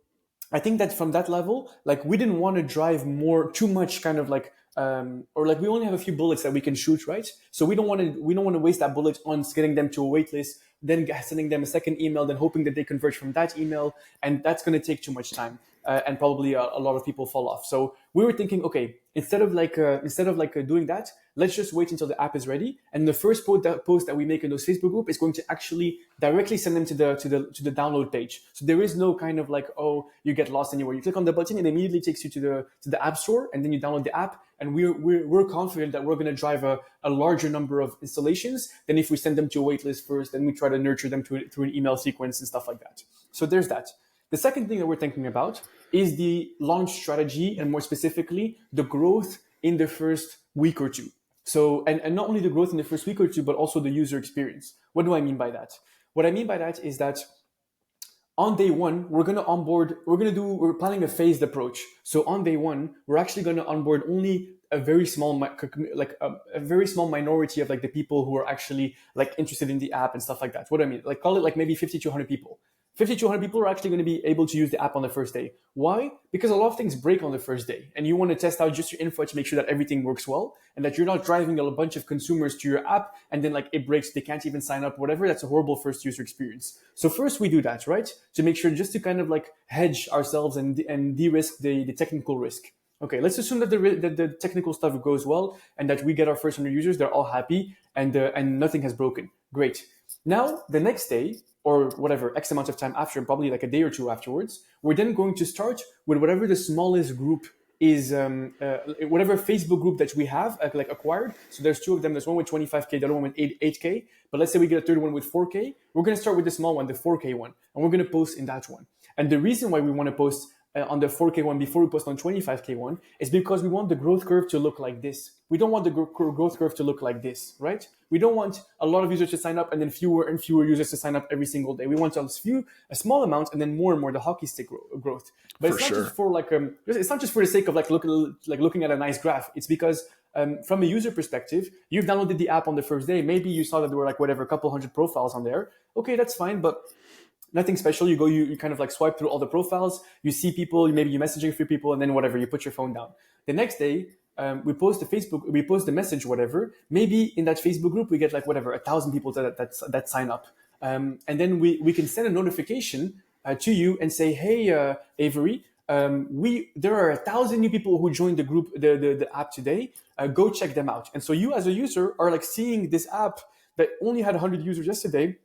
I think that from that level, like we didn't want to drive too much kind of like, or like we only have a few bullets that we can shoot, right? So we don't want to waste that bullet on getting them to a wait list, then sending them a second email, then hoping that they convert from that email, and that's going to take too much time, and probably a lot of people fall off. So we were thinking, okay, instead of doing that, let's just wait until the app is ready, and the first post that we make in those Facebook group is going to actually directly send them to the download page. So there is no kind of like, oh, you get lost anywhere. You click on the button and it immediately takes you to the app store, and then you download the app. And we're confident that we're going to drive a larger number of installations than if we send them to a waitlist first, and we try to nurture them through an email sequence and stuff like that. So there's that. The second thing that we're thinking about is the launch strategy, and more specifically, the growth in the first week or two. So, and not only the growth in the first week or two, but also the user experience. What do I mean by that? What I mean by that is that on day one, we're going to onboard, we're planning a phased approach. So on day one, we're actually going to onboard only a very small, like a very small minority of like the people who are actually like interested in the app and stuff like that. What do I mean? Like call it like maybe 50 to 100 people. 50 to 100 people are actually going to be able to use the app on the first day. Why? Because a lot of things break on the first day, and you want to test out just your info to make sure that everything works well, and that you're not driving a bunch of consumers to your app and then like it breaks, they can't even sign up, whatever. That's a horrible first user experience. So first we do that, right? To make sure, just to kind of like hedge ourselves and de-risk the technical risk. Okay, let's assume that the technical stuff goes well and that we get our first 100 users, they're all happy, and nothing has broken. Great. Now, the next day, or whatever, X amount of time after, probably like a day or two afterwards, we're then going to start with whatever the smallest group is, whatever Facebook group that we have like acquired. So there's two of them. There's one with 25K, the other one with 8K. But let's say we get a third one with 4K. We're going to start with the small one, the 4K one, and we're going to post in that one. And the reason why we want to post on the 4K one before we post on 25K one is because we want the growth curve to look like this. We don't want the growth curve to look like this, right? We don't want a lot of users to sign up and then fewer and fewer users to sign up every single day. We want a small amount, and then more, the hockey stick growth. But it's not just for like it's not just for the sake of like looking at a nice graph. It's because from a user perspective, you've downloaded the app on the first day. Maybe you saw that there were like whatever, a couple hundred profiles on there. Okay, that's fine, but nothing special. You kind of like swipe through all the profiles. You see people, maybe you're messaging a few people, and then whatever, you put your phone down. The next day, we post the message, whatever. Maybe in that Facebook group, we get like whatever, 1,000 people that sign up. And then we can send a notification to you and say, hey, Avery, there are 1,000 new people who joined the group, the app today. Go check them out. And so you as a user are like seeing this app that only had 100 users yesterday.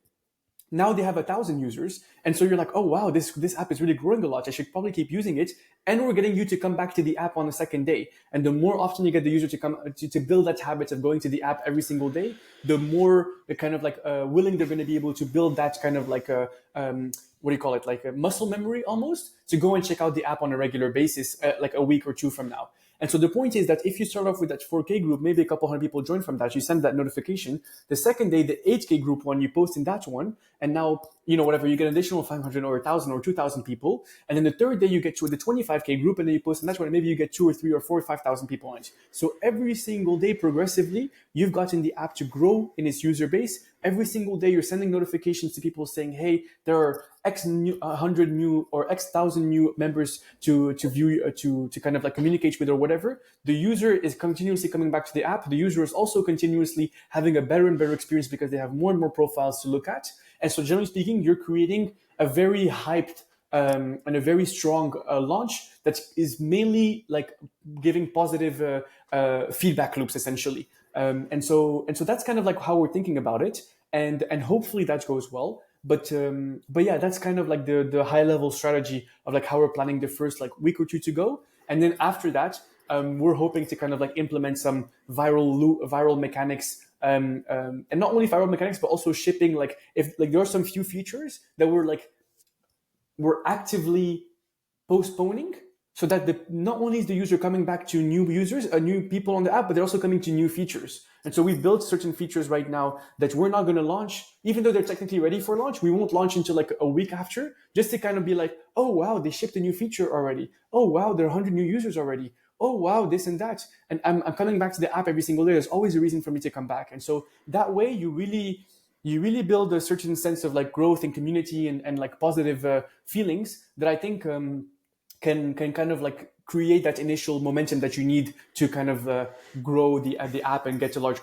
Now they have 1,000 users. And so you're like, oh, wow, this app is really growing a lot. I should probably keep using it. And we're getting you to come back to the app on the second day. And the more often you get the user to come to build that habit of going to the app every single day, the more kind of like willing they're going to be able to build that kind of like what do you call it? Like a muscle memory almost, to go and check out the app on a regular basis, like a week or two from now. And so the point is that if you start off with that 4K group, maybe a couple hundred people join from that, you send that notification. The second day, the 8K group one, you post in that one. And now, whatever, you get an additional 500 or 1,000 or 2,000 people. And then the third day, you get to the 25K group, and then you post in that one, and maybe you get 2 or 3 or 4 or 5,000 people on it. So every single day, progressively, you've gotten the app to grow in its user base. Every single day, you're sending notifications to people saying, hey, there are X 100 new or X thousand new members to view, to kind of like communicate with or whatever. The user is continuously coming back to the app. The user is also continuously having a better and better experience because they have more and more profiles to look at. And so generally speaking, you're creating a very hyped and a very strong launch that is mainly like giving positive feedback loops essentially. And so that's kind of like how we're thinking about it. And hopefully that goes well. But yeah, that's kind of like the high level strategy of like how we're planning the first like week or two to go. And then after that, we're hoping to kind of like implement some viral mechanics, and not only viral mechanics, but also shipping. Like if like there are some few features that we're actively postponing so that not only is the user coming back to new users, new people on the app, but they're also coming to new features. And so we've built certain features right now that we're not going to launch, even though they're technically ready for launch. We won't launch until like a week after, just to kind of be like, oh wow, they shipped a new feature already. Oh wow, there are 100 new users already. Oh wow, this and that. And I'm coming back to the app every single day. There's always a reason for me to come back. And so that way you really build a certain sense of like growth and community and like positive feelings that I think can kind of like create that initial momentum that you need to kind of grow the app and get a large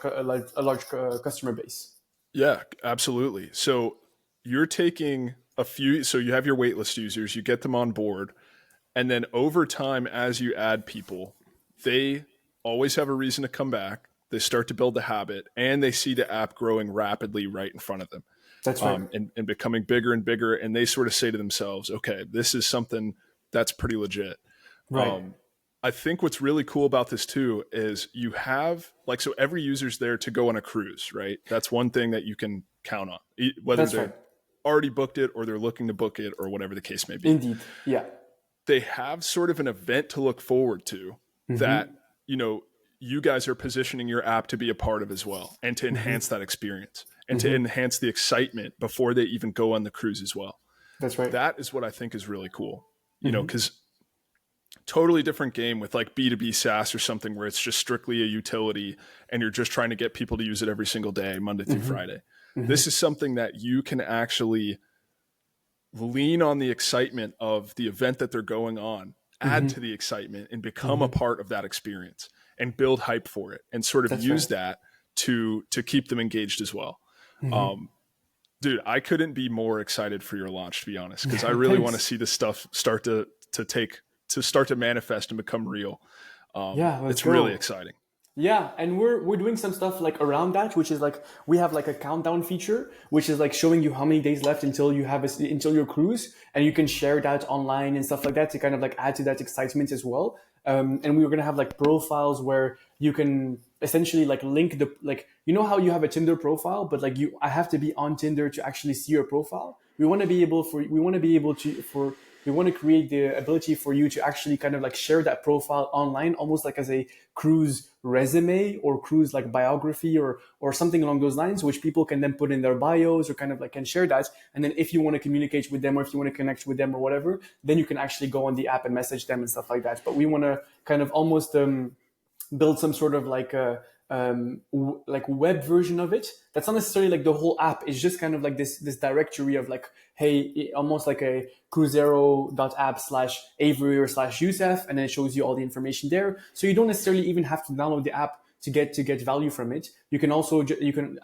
customer base. Yeah, absolutely. So you're taking a few, so you have your waitlist users, you get them on board, and then over time, as you add people, they always have a reason to come back. They start to build the habit, and they see the app growing rapidly right in front of them. That's right. And becoming bigger and bigger. And they sort of say to themselves, okay, this is something that's pretty legit. Right. I think what's really cool about this too is you have like, so every user's there to go on a cruise, right? That's one thing that you can count on, whether That's they're right. already booked it or they're looking to book it or whatever the case may be. Indeed. Yeah. They have sort of an event to look forward to that, you know, you guys are positioning your app to be a part of as well, and to enhance that experience and to enhance the excitement before they even go on the cruise as well. That's right. That is what I think is really cool, you know, because totally different game with like B2B SaaS or something where it's just strictly a utility and you're just trying to get people to use it every single day, Monday through Friday. This is something that you can actually lean on the excitement of the event that they're going on, add to the excitement and become a part of that experience and build hype for it and sort of use that to keep them engaged as well. Dude, I couldn't be more excited for your launch, to be honest, because I really want to see this stuff start to manifest and become real. It's really exciting. Yeah, and we're doing some stuff like around that, which is like we have like a countdown feature, which is like showing you how many days left until you have until your cruise, and you can share that online and stuff like that to kind of like add to that excitement as well. And we were gonna have like profiles where you can essentially like link the like, you know how you have a Tinder profile, but like I have to be on Tinder to actually see your profile. We want to create the ability for you to actually kind of like share that profile online, almost like as a cruise resume or cruise like biography or something along those lines, which people can then put in their bios or kind of like can share that. And then if you want to communicate with them or if you want to connect with them or whatever, then you can actually go on the app and message them and stuff like that. But we want to kind of almost build some sort of like a like web version of it. That's not necessarily like the whole app. It's just kind of like this directory of like, hey, almost like a Cruzero.app/Avery or /Youssef, and then it shows you all the information there. So you don't necessarily even have to download the app to get value from it. You can also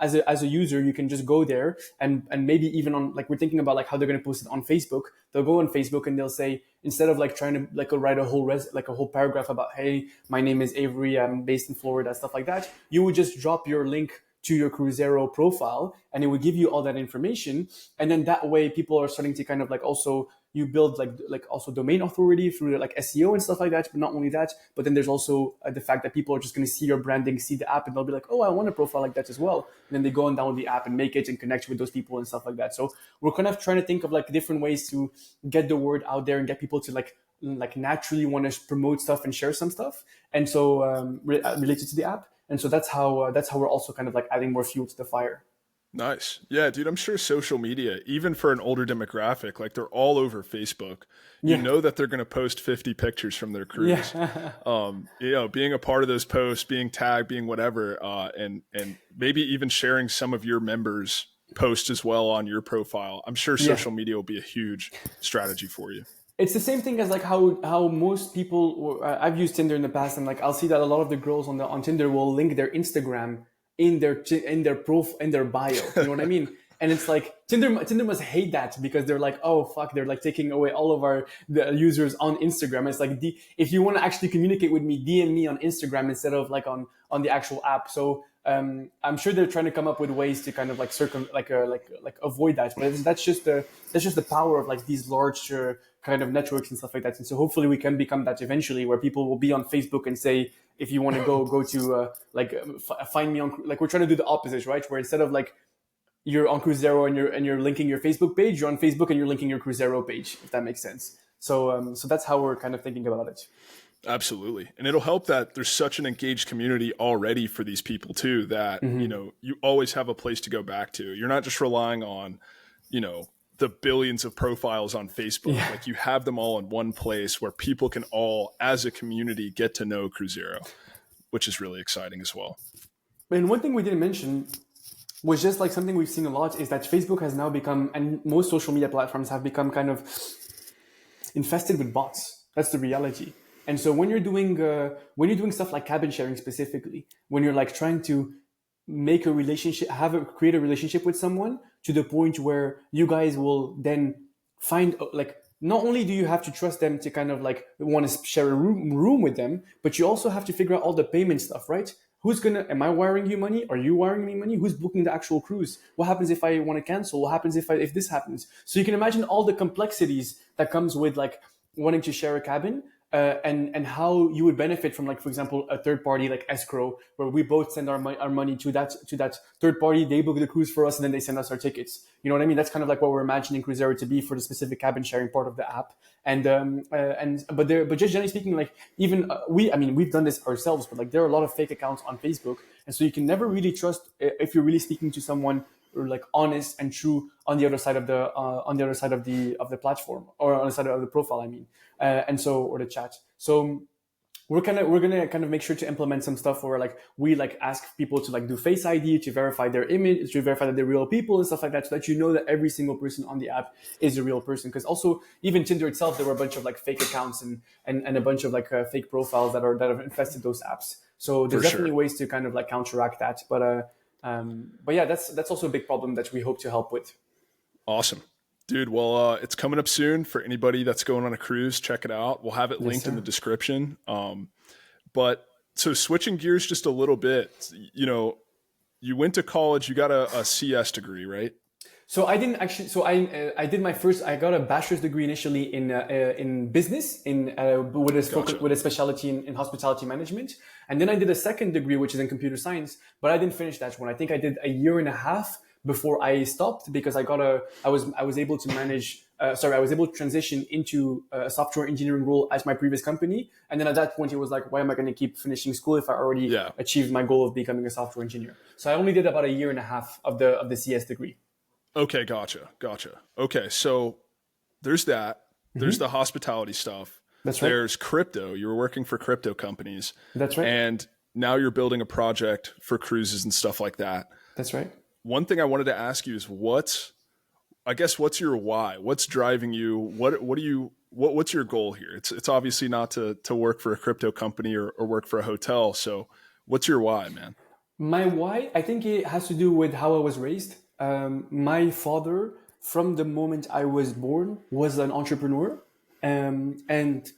as a user, you can just go there and maybe even on like, we're thinking about like how they're going to post it on Facebook. They'll go on Facebook and they'll say, instead of like trying to like write a whole paragraph about, hey, my name is Avery, I'm based in Florida, stuff like that, you would just drop your link to your Cruzero profile and it would give you all that information. And then that way people are starting to kind of like, also you build like also domain authority through like SEO and stuff like that. But not only that, but then there's also the fact that people are just going to see your branding, see the app, and they'll be like, oh, I want a profile like that as well. And then they go and download the app and make it and connect with those people and stuff like that. So we're kind of trying to think of like different ways to get the word out there and get people to like naturally want to promote stuff and share some stuff. And so related to the app. And so that's how we're also kind of like adding more fuel to the fire. Nice. Yeah, dude, I'm sure social media, even for an older demographic, like they're all over Facebook. You know that they're going to post 50 pictures from their cruise. You know, being a part of those posts, being tagged, being whatever, and maybe even sharing some of your members' posts as well on your profile. I'm sure social media will be a huge strategy for you. It's the same thing as like how most people, I've used Tinder in the past, and like I'll see that a lot of the girls on Tinder will link their Instagram in their bio. You know what I mean? And it's like Tinder must hate that, because they're like, oh fuck, they're like taking away all of the users on Instagram. It's like, if you want to actually communicate with me, DM me on Instagram instead of like on the actual app. So I'm sure they're trying to come up with ways to kind of like avoid that. But that's just the power of like these large kind of networks and stuff like that. And so hopefully we can become that eventually, where people will be on Facebook and say, if you want to go to find me on, like, we're trying to do the opposite, right? Where instead of like you're on Cruzero and you're linking your Facebook page, you're on Facebook and you're linking your Cruzero page, if that makes sense. So that's how we're kind of thinking about it. Absolutely. And it'll help that there's such an engaged community already for these people too, that, you always have a place to go back to. You're not just relying on, the billions of profiles on Facebook. Yeah. Like you have them all in one place where people can all, as a community, get to know Cruzero, which is really exciting as well. And one thing we didn't mention was just like something we've seen a lot is that Facebook has now become, and most social media platforms have become kind of infested with bots. That's the reality. And so when you're doing stuff like cabin sharing specifically, when you're like trying to make a relationship, create a relationship with someone to the point where you guys will then find like, not only do you have to trust them to kind of like want to share a room with them, but you also have to figure out all the payment stuff, right? Am I wiring you money? Are you wiring me money? Who's booking the actual cruise? What happens if I want to cancel? What happens if this happens? So you can imagine all the complexities that comes with like wanting to share a cabin. And how you would benefit from, like, for example, a third party like escrow, where we both send our money to that third party. They book the cruise for us, and then they send us our tickets. You know what I mean? That's kind of like what we're imagining Cruzero to be for the specific cabin sharing part of the app. But just generally speaking, like even we've done this ourselves, but like there are a lot of fake accounts on Facebook, and so you can never really trust if you're really speaking to someone or like honest and true on the other side of the platform, or on the side of the profile, or the chat. So we're gonna kind of make sure to implement some stuff where like we like ask people to like do Face ID to verify their image, to verify that they're real people and stuff like that, so that you know that every single person on the app is a real person. Because also even Tinder itself, there were a bunch of like fake accounts and a bunch of like fake profiles that have infested those apps. So there's definitely ways to kind of like counteract that. But yeah, that's also a big problem that we hope to help with. Awesome. Dude, well, it's coming up soon for anybody that's going on a cruise. Check it out. We'll have it linked in the description. But so switching gears just a little bit, you went to college, you got a CS degree, right? So I didn't actually. So I did my first. I got a bachelor's degree initially in business, with a specialty in hospitality management, and then I did a second degree which is in computer science. But I didn't finish that one. I think I did a year and a half before I stopped, because I was able to manage. I was able to transition into a software engineering role at my previous company, and then at that point it was like, why am I going to keep finishing school if I already achieved my goal of becoming a software engineer? So I only did about a year and a half of the CS degree. Okay, gotcha. Okay, so there's that. There's the hospitality stuff. That's right. There's crypto. You were working for crypto companies. That's right. And now you're building a project for cruises and stuff like that. That's right. One thing I wanted to ask you is what's your why? What's driving you? What's your goal here? It's obviously not to work for a crypto company or work for a hotel. So what's your why, man? My why, I think it has to do with how I was raised. My father, from the moment I was born, was an entrepreneur. And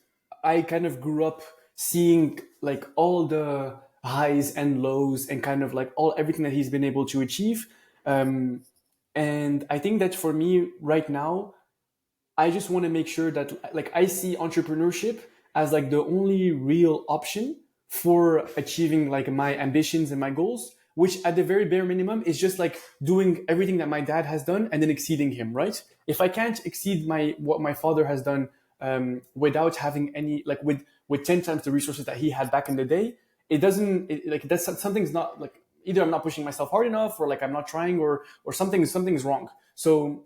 I kind of grew up seeing like all the highs and lows and kind of like everything that he's been able to achieve. And I think that for me right now, I just want to make sure that like I see entrepreneurship as like the only real option for achieving like my ambitions and my goals, which at the very bare minimum is just like doing everything that my dad has done and then exceeding him, right? If I can't exceed what my father has done without having any, like with 10 times the resources that he had back in the day, something's not like, either I'm not pushing myself hard enough, or like I'm not trying, or something's wrong. So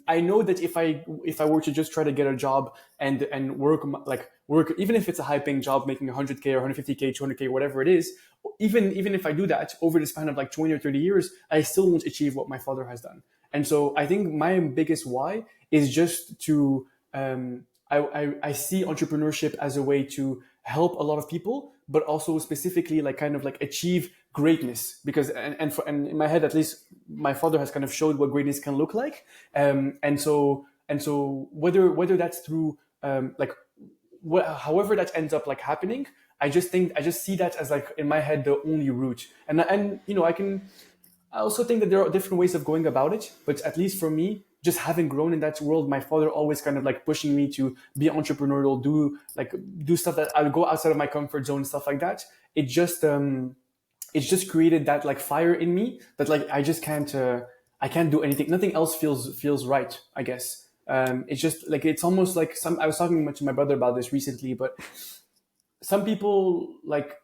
I know that if I were to just try to get a job and work, even if it's a high paying job, making 100K or 150K, 200K, whatever it is, even if I do that over the span of like 20 or 30 years, I still won't achieve what my father has done. And so I think my biggest why is just to, I see entrepreneurship as a way to help a lot of people, but also specifically like kind of like achieve greatness, because and in my head, at least, my father has kind of showed what greatness can look like. And so whether that's through however that ends up like happening, I just see that as like in my head the only route. And I also think that there are different ways of going about it, but at least for me, just having grown in that world, my father always kind of like pushing me to be entrepreneurial, do stuff that I would go outside of my comfort zone, stuff like that. It just created that like fire in me that like I can't do anything. Nothing else feels right, I guess. It's just like, it's almost like I was talking to my brother about this recently, but some people, like,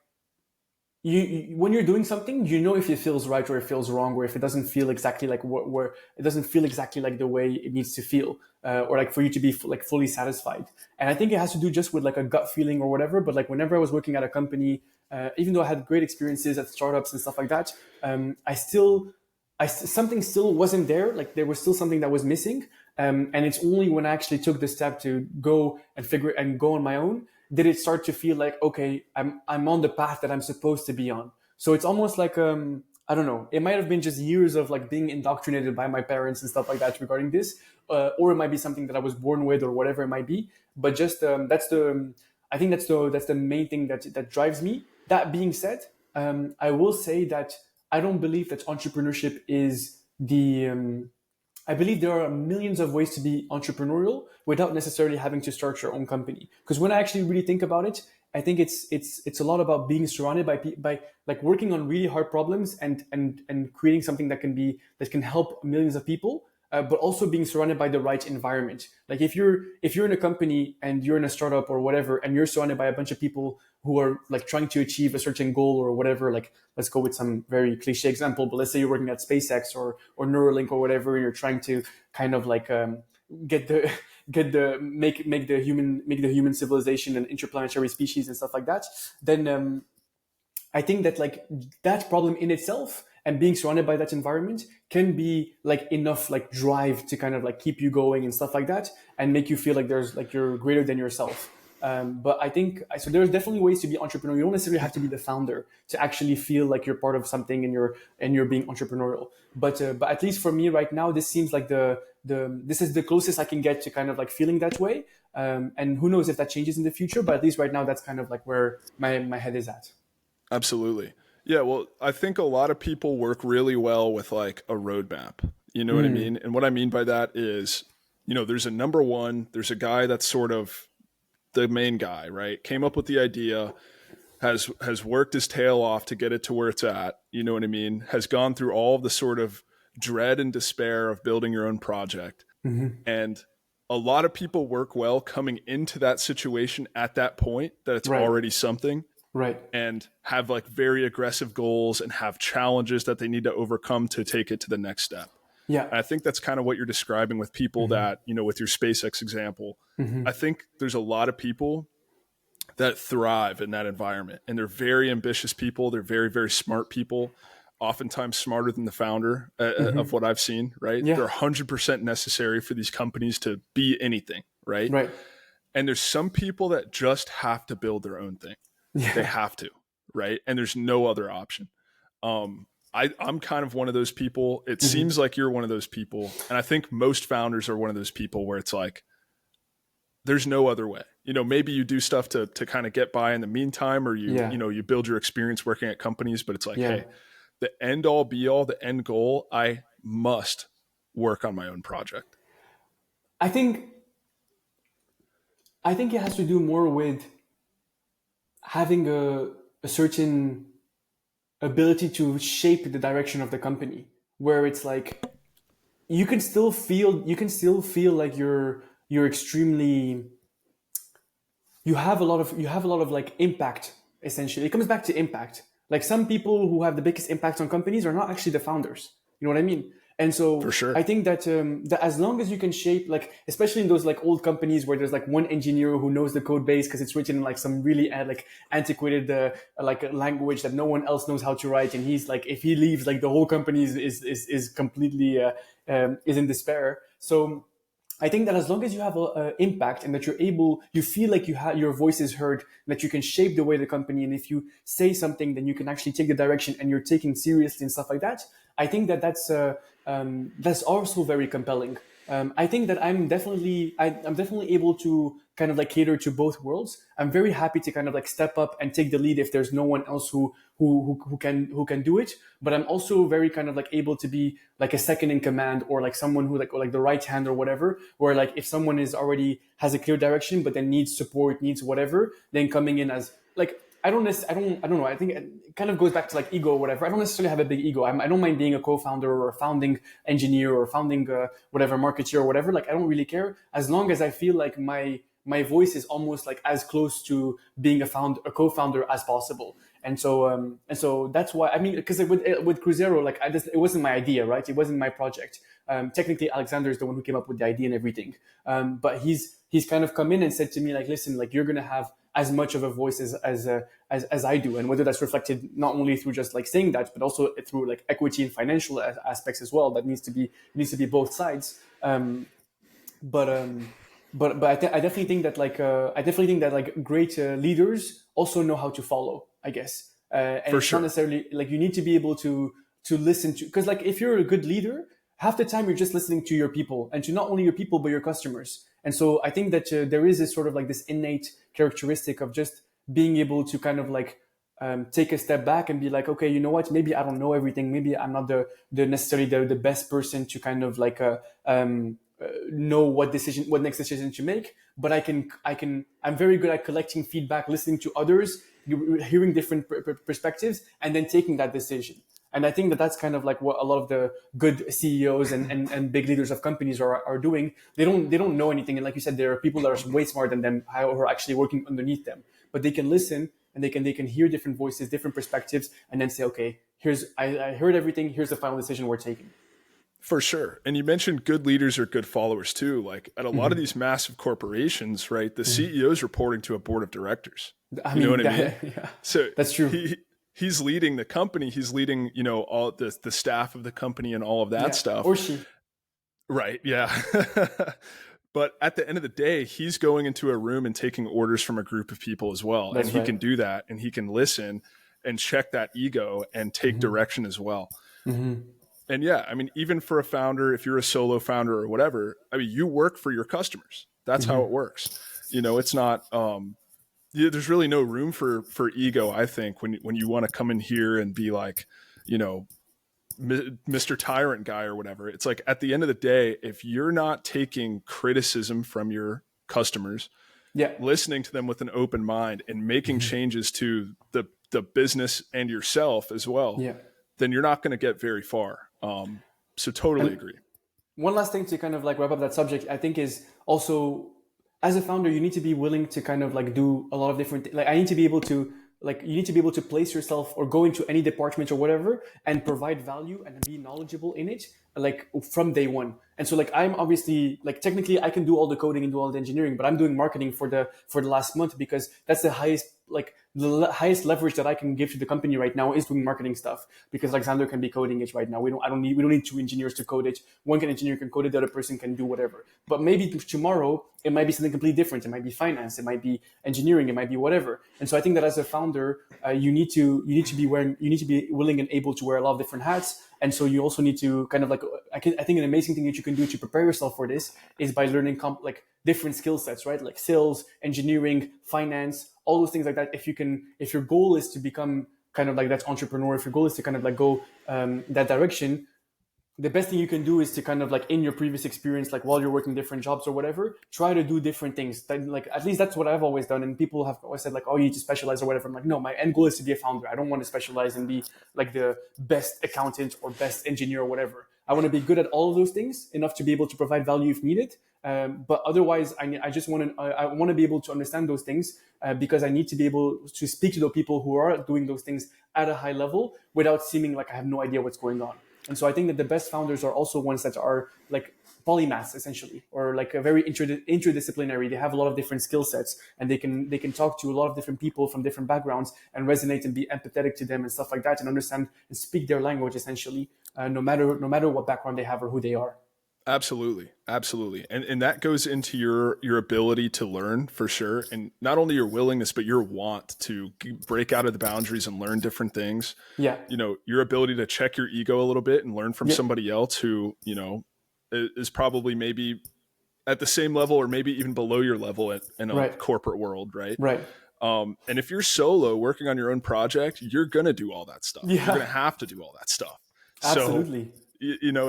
when you're doing something, you know if it feels right or it feels wrong, or if it doesn't feel exactly like where it doesn't feel exactly like the way it needs to feel, or like for you to be like fully satisfied. And I think it has to do just with like a gut feeling or whatever. But like whenever I was working at a company, even though I had great experiences at startups and stuff like that, something still wasn't there. Like there was still something that was missing. And it's only when I actually took the step to go and go on my own did it start to feel like, okay, I'm on the path that I'm supposed to be on. So it's almost like, I don't know, it might have been just years of like being indoctrinated by my parents and stuff like that regarding this, or it might be something that I was born with or whatever it might be. But just I think that's the main thing that drives me. That being said, I will say that I don't believe that entrepreneurship is I believe there are millions of ways to be entrepreneurial without necessarily having to start your own company. Because when I actually really think about it, I think it's a lot about being surrounded by like working on really hard problems and creating something that can help millions of people, but also being surrounded by the right environment. Like if you're in a company and you're in a startup or whatever, and you're surrounded by a bunch of people who are like trying to achieve a certain goal or whatever, like let's go with some very cliche example, but let's say you're working at SpaceX or Neuralink or whatever, and you're trying to kind of like make the human civilization an interplanetary species and stuff like that, then I think that like that problem in itself and being surrounded by that environment can be like enough like drive to kind of like keep you going and stuff like that, and make you feel like there's like you're greater than yourself. But I think so. There's definitely ways to be entrepreneurial. You don't necessarily have to be the founder to actually feel like you're part of something and you're being entrepreneurial. But at least for me right now, this seems like this is the closest I can get to kind of like feeling that way. And who knows if that changes in the future? But at least right now, that's kind of like where my head is at. Absolutely. Yeah. Well, I think a lot of people work really well with like a roadmap. You know what I mean? And what I mean by that is, there's a number one, there's a guy that's sort of the main guy, right? Came up with the idea, has worked his tail off to get it to where it's at. You know what I mean? Has gone through all of the sort of dread and despair of building your own project. Mm-hmm. And a lot of people work well coming into that situation at that point that it's already something. Right. And have like very aggressive goals and have challenges that they need to overcome to take it to the next step. Yeah. And I think that's kind of what you're describing with people that, with your SpaceX example. I think there's a lot of people that thrive in that environment, and they're very ambitious people. They're very, very smart people, oftentimes smarter than the founder of what I've seen, right? Yeah. They're 100% necessary for these companies to be anything, right? Right. And there's some people that just have to build their own thing. Yeah. They have to, right? And there's no other option. I'm kind of one of those people. It seems like you're one of those people. And I think most founders are one of those people where it's like, there's no other way. Maybe you do stuff to kind of get by in the meantime, or you build your experience working at companies, but it's like, hey, the end all be all, the end goal, I must work on my own project. I think it has to do more with having a certain ability to shape the direction of the company, where it's like you can still feel like you're extremely, you have a lot of like impact. Essentially, it comes back to impact. Like some people who have the biggest impact on companies are not actually the founders. You know what I mean? And so for sure. I think that that as long as you can shape, like especially in those like old companies where there's like one engineer who knows the code base because it's written in like some really like antiquated like language that no one else knows how to write, and he's like, if he leaves, like the whole company is completely is in despair. So I think that as long as you have an impact and that you feel like your voice is heard, that you can shape the way the company, and if you say something, then you can actually take the direction and you're taken seriously and stuff like that. I think that's also very compelling. I think that I'm definitely able to kind of like cater to both worlds. I'm very happy to kind of like step up and take the lead if there's no one else who can do it. But I'm also very kind of like able to be like a second in command, or like someone who like the right hand or whatever, where like if someone has a clear direction but then needs support, needs whatever, then coming in as like, I don't know. I think it kind of goes back to like ego or whatever. I don't necessarily have a big ego. I don't mind being a co-founder or a founding engineer or founding whatever marketeer or whatever. Like I don't really care as long as I feel like my voice is almost like as close to being a co-founder as possible. And so that's why, I mean, because with Cruzero, like it wasn't my idea, right? It wasn't my project. Technically, Alexander is the one who came up with the idea and everything. But he's kind of come in and said to me, like, listen, like you're gonna have as much of a voice as I do, and whether that's reflected not only through just like saying that, but also through like equity and financial aspects as well. That needs to be both sides. But I definitely think that like great leaders also know how to follow, I guess. And For it's sure. not necessarily like you need to be able to listen to, because like if you're a good leader, half the time you're just listening to your people, and to not only your people but your customers. And so I think that there is this sort of like this innate characteristic of just being able to kind of like take a step back and be like, okay, you know what? Maybe I don't know everything. Maybe I'm not the necessarily the best person to kind of like know what next decision to make. But I'm very good at collecting feedback, listening to others, hearing different perspectives, and then taking that decision. And I think that that's kind of like what a lot of the good CEOs and big leaders of companies are doing. They don't know anything. And like you said, there are people that are way smarter than them who are actually working underneath them. But they can listen and they can hear different voices, different perspectives, and then say, okay, I heard everything. Here's the final decision we're taking. For sure. And you mentioned good leaders are good followers too. Like at a lot of these massive corporations, right? The CEO is reporting to a board of directors. I You mean, know what I mean? yeah, So that's true. he's leading the company. He's leading, all the staff of the company and all of that Yeah. stuff. Or she. Right. Yeah. But at the end of the day, he's going into a room and taking orders from a group of people as well. That's and he right. can do that, and he can listen and check that ego and take direction as well. And yeah, I mean, even for a founder, if you're a solo founder or whatever, I mean, you work for your customers. That's how it works. It's not, there's really no room for ego, I think, when you want to come in here and be like, Mr. Tyrant guy or whatever. It's like at the end of the day, if you're not taking criticism from your customers, Yeah. listening to them with an open mind and making changes to the business and yourself as well, Yeah. then you're not going to get very far. So totally agree. One last thing to kind of like wrap up that subject, I think, is also as a founder, you need to be willing to kind of like do a lot of different, like I need to be able to, like you need to be able to place yourself or go into any department or whatever and provide value and be knowledgeable in it, like from day one. And so like I'm obviously like technically I can do all the coding and do all the engineering, but I'm doing marketing for the last month because that's the highest highest leverage that I can give to the company right now is doing marketing stuff, because Alexander can be coding it right now. We don't need two engineers to code it. One engineer can code it, the other person can do whatever. But maybe tomorrow it might be something completely different. It might be finance, it might be engineering, it might be whatever. And so I think that as a founder, you need to be willing and able to wear a lot of different hats. And so you also need to kind of like, I think an amazing thing that you can do to prepare yourself for this is by learning different skill sets, right? Like sales, engineering, finance, all those things like that. If your goal is to become kind of like that entrepreneur, if your goal is to kind of like go that direction, the best thing you can do is to kind of like in your previous experience, like while you're working different jobs or whatever, try to do different things. Like at least that's what I've always done. And people have always said like, oh, you need to specialize or whatever. I'm like, no, my end goal is to be a founder. I don't want to specialize and be like the best accountant or best engineer or whatever. I want to be good at all of those things enough to be able to provide value if needed. But otherwise, I just want to be able to understand those things because I need to be able to speak to the people who are doing those things at a high level without seeming like I have no idea what's going on. And so I think that the best founders are also ones that are like polymaths essentially, or like a very interdisciplinary. They have a lot of different skill sets, and they can talk to a lot of different people from different backgrounds and resonate and be empathetic to them and stuff like that, and understand and speak their language essentially, no matter what background they have or who they are. Absolutely. Absolutely. And that goes into your ability to learn for sure. And not only your willingness, but your want to break out of the boundaries and learn different things. Yeah. Your ability to check your ego a little bit and learn from somebody else who, is probably maybe at the same level or maybe even below your level in a corporate world. Right. Right. And if you're solo working on your own project, you're going to do all that stuff. Yeah. You're going to have to do all that stuff. Absolutely. So,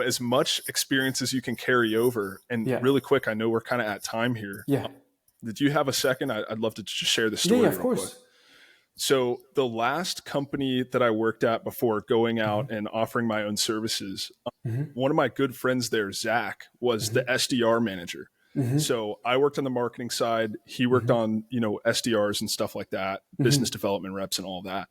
as much experience as you can carry over. And really quick, I know we're kind of at time here. Yeah. Did you have a second? I'd love to just share the story. Yeah, of course. So the last company that I worked at before going Mm-hmm. out and offering my own services, Mm-hmm. one of my good friends there, Zach, was the SDR manager. Mm-hmm. So I worked on the marketing side. He worked Mm-hmm. on, SDRs and stuff like that, business Mm-hmm. development reps and all that.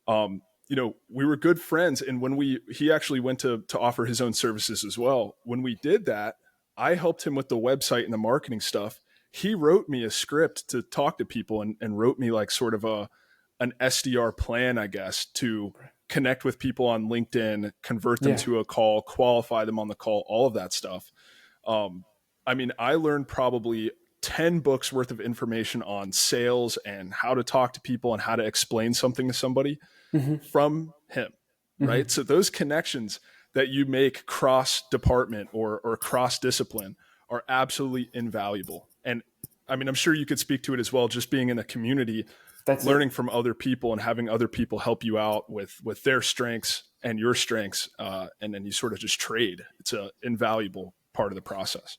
We were good friends. And when he actually went to offer his own services as well. When we did that, I helped him with the website and the marketing stuff. He wrote me a script to talk to people and wrote me like sort of an SDR plan, I guess, to connect with people on LinkedIn, convert them Yeah. to a call, qualify them on the call, all of that stuff. I learned probably 10 books worth of information on sales and how to talk to people and how to explain something to somebody Mm-hmm. from him, right? Mm-hmm. So those connections that you make cross department or cross discipline are absolutely invaluable. And I'm sure you could speak to it as well, just being in a community, That's learning it. from other people and having other people help you out with their strengths and your strengths. And then you sort of just trade. It's an invaluable part of the process.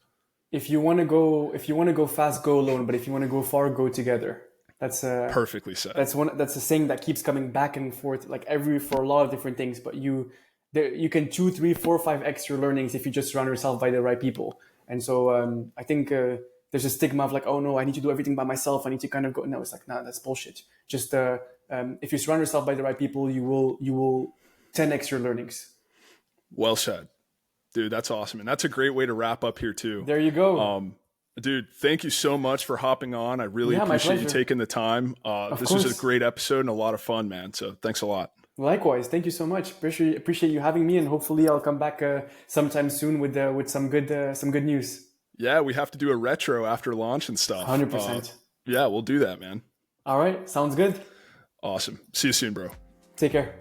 If you want to go fast, go alone. But if you want to go far, go together. That's Perfectly said. that's a saying that keeps coming back and forth, like for a lot of different things. But you can 2, 3, 4, 5 extra learnings if you just surround yourself by the right people. And so I think there's a stigma of like, oh no, I need to do everything by myself. I need to kind of go. No, it's like, nah, that's bullshit. Just if you surround yourself by the right people, you will 10 extra learnings. Well said. Dude, that's awesome. And that's a great way to wrap up here too. There you go. Dude, thank you so much for hopping on. I really Yeah, my appreciate you pleasure. taking the time. Of This was a course. great episode and a lot of fun, man. So thanks a lot. Likewise, thank you so much. Appreciate you having me, and hopefully I'll come back sometime soon with some good news. Yeah, we have to do a retro after launch and stuff. 100%. Yeah, we'll do that, man. All right, sounds good. Awesome. See you soon, bro. Take care.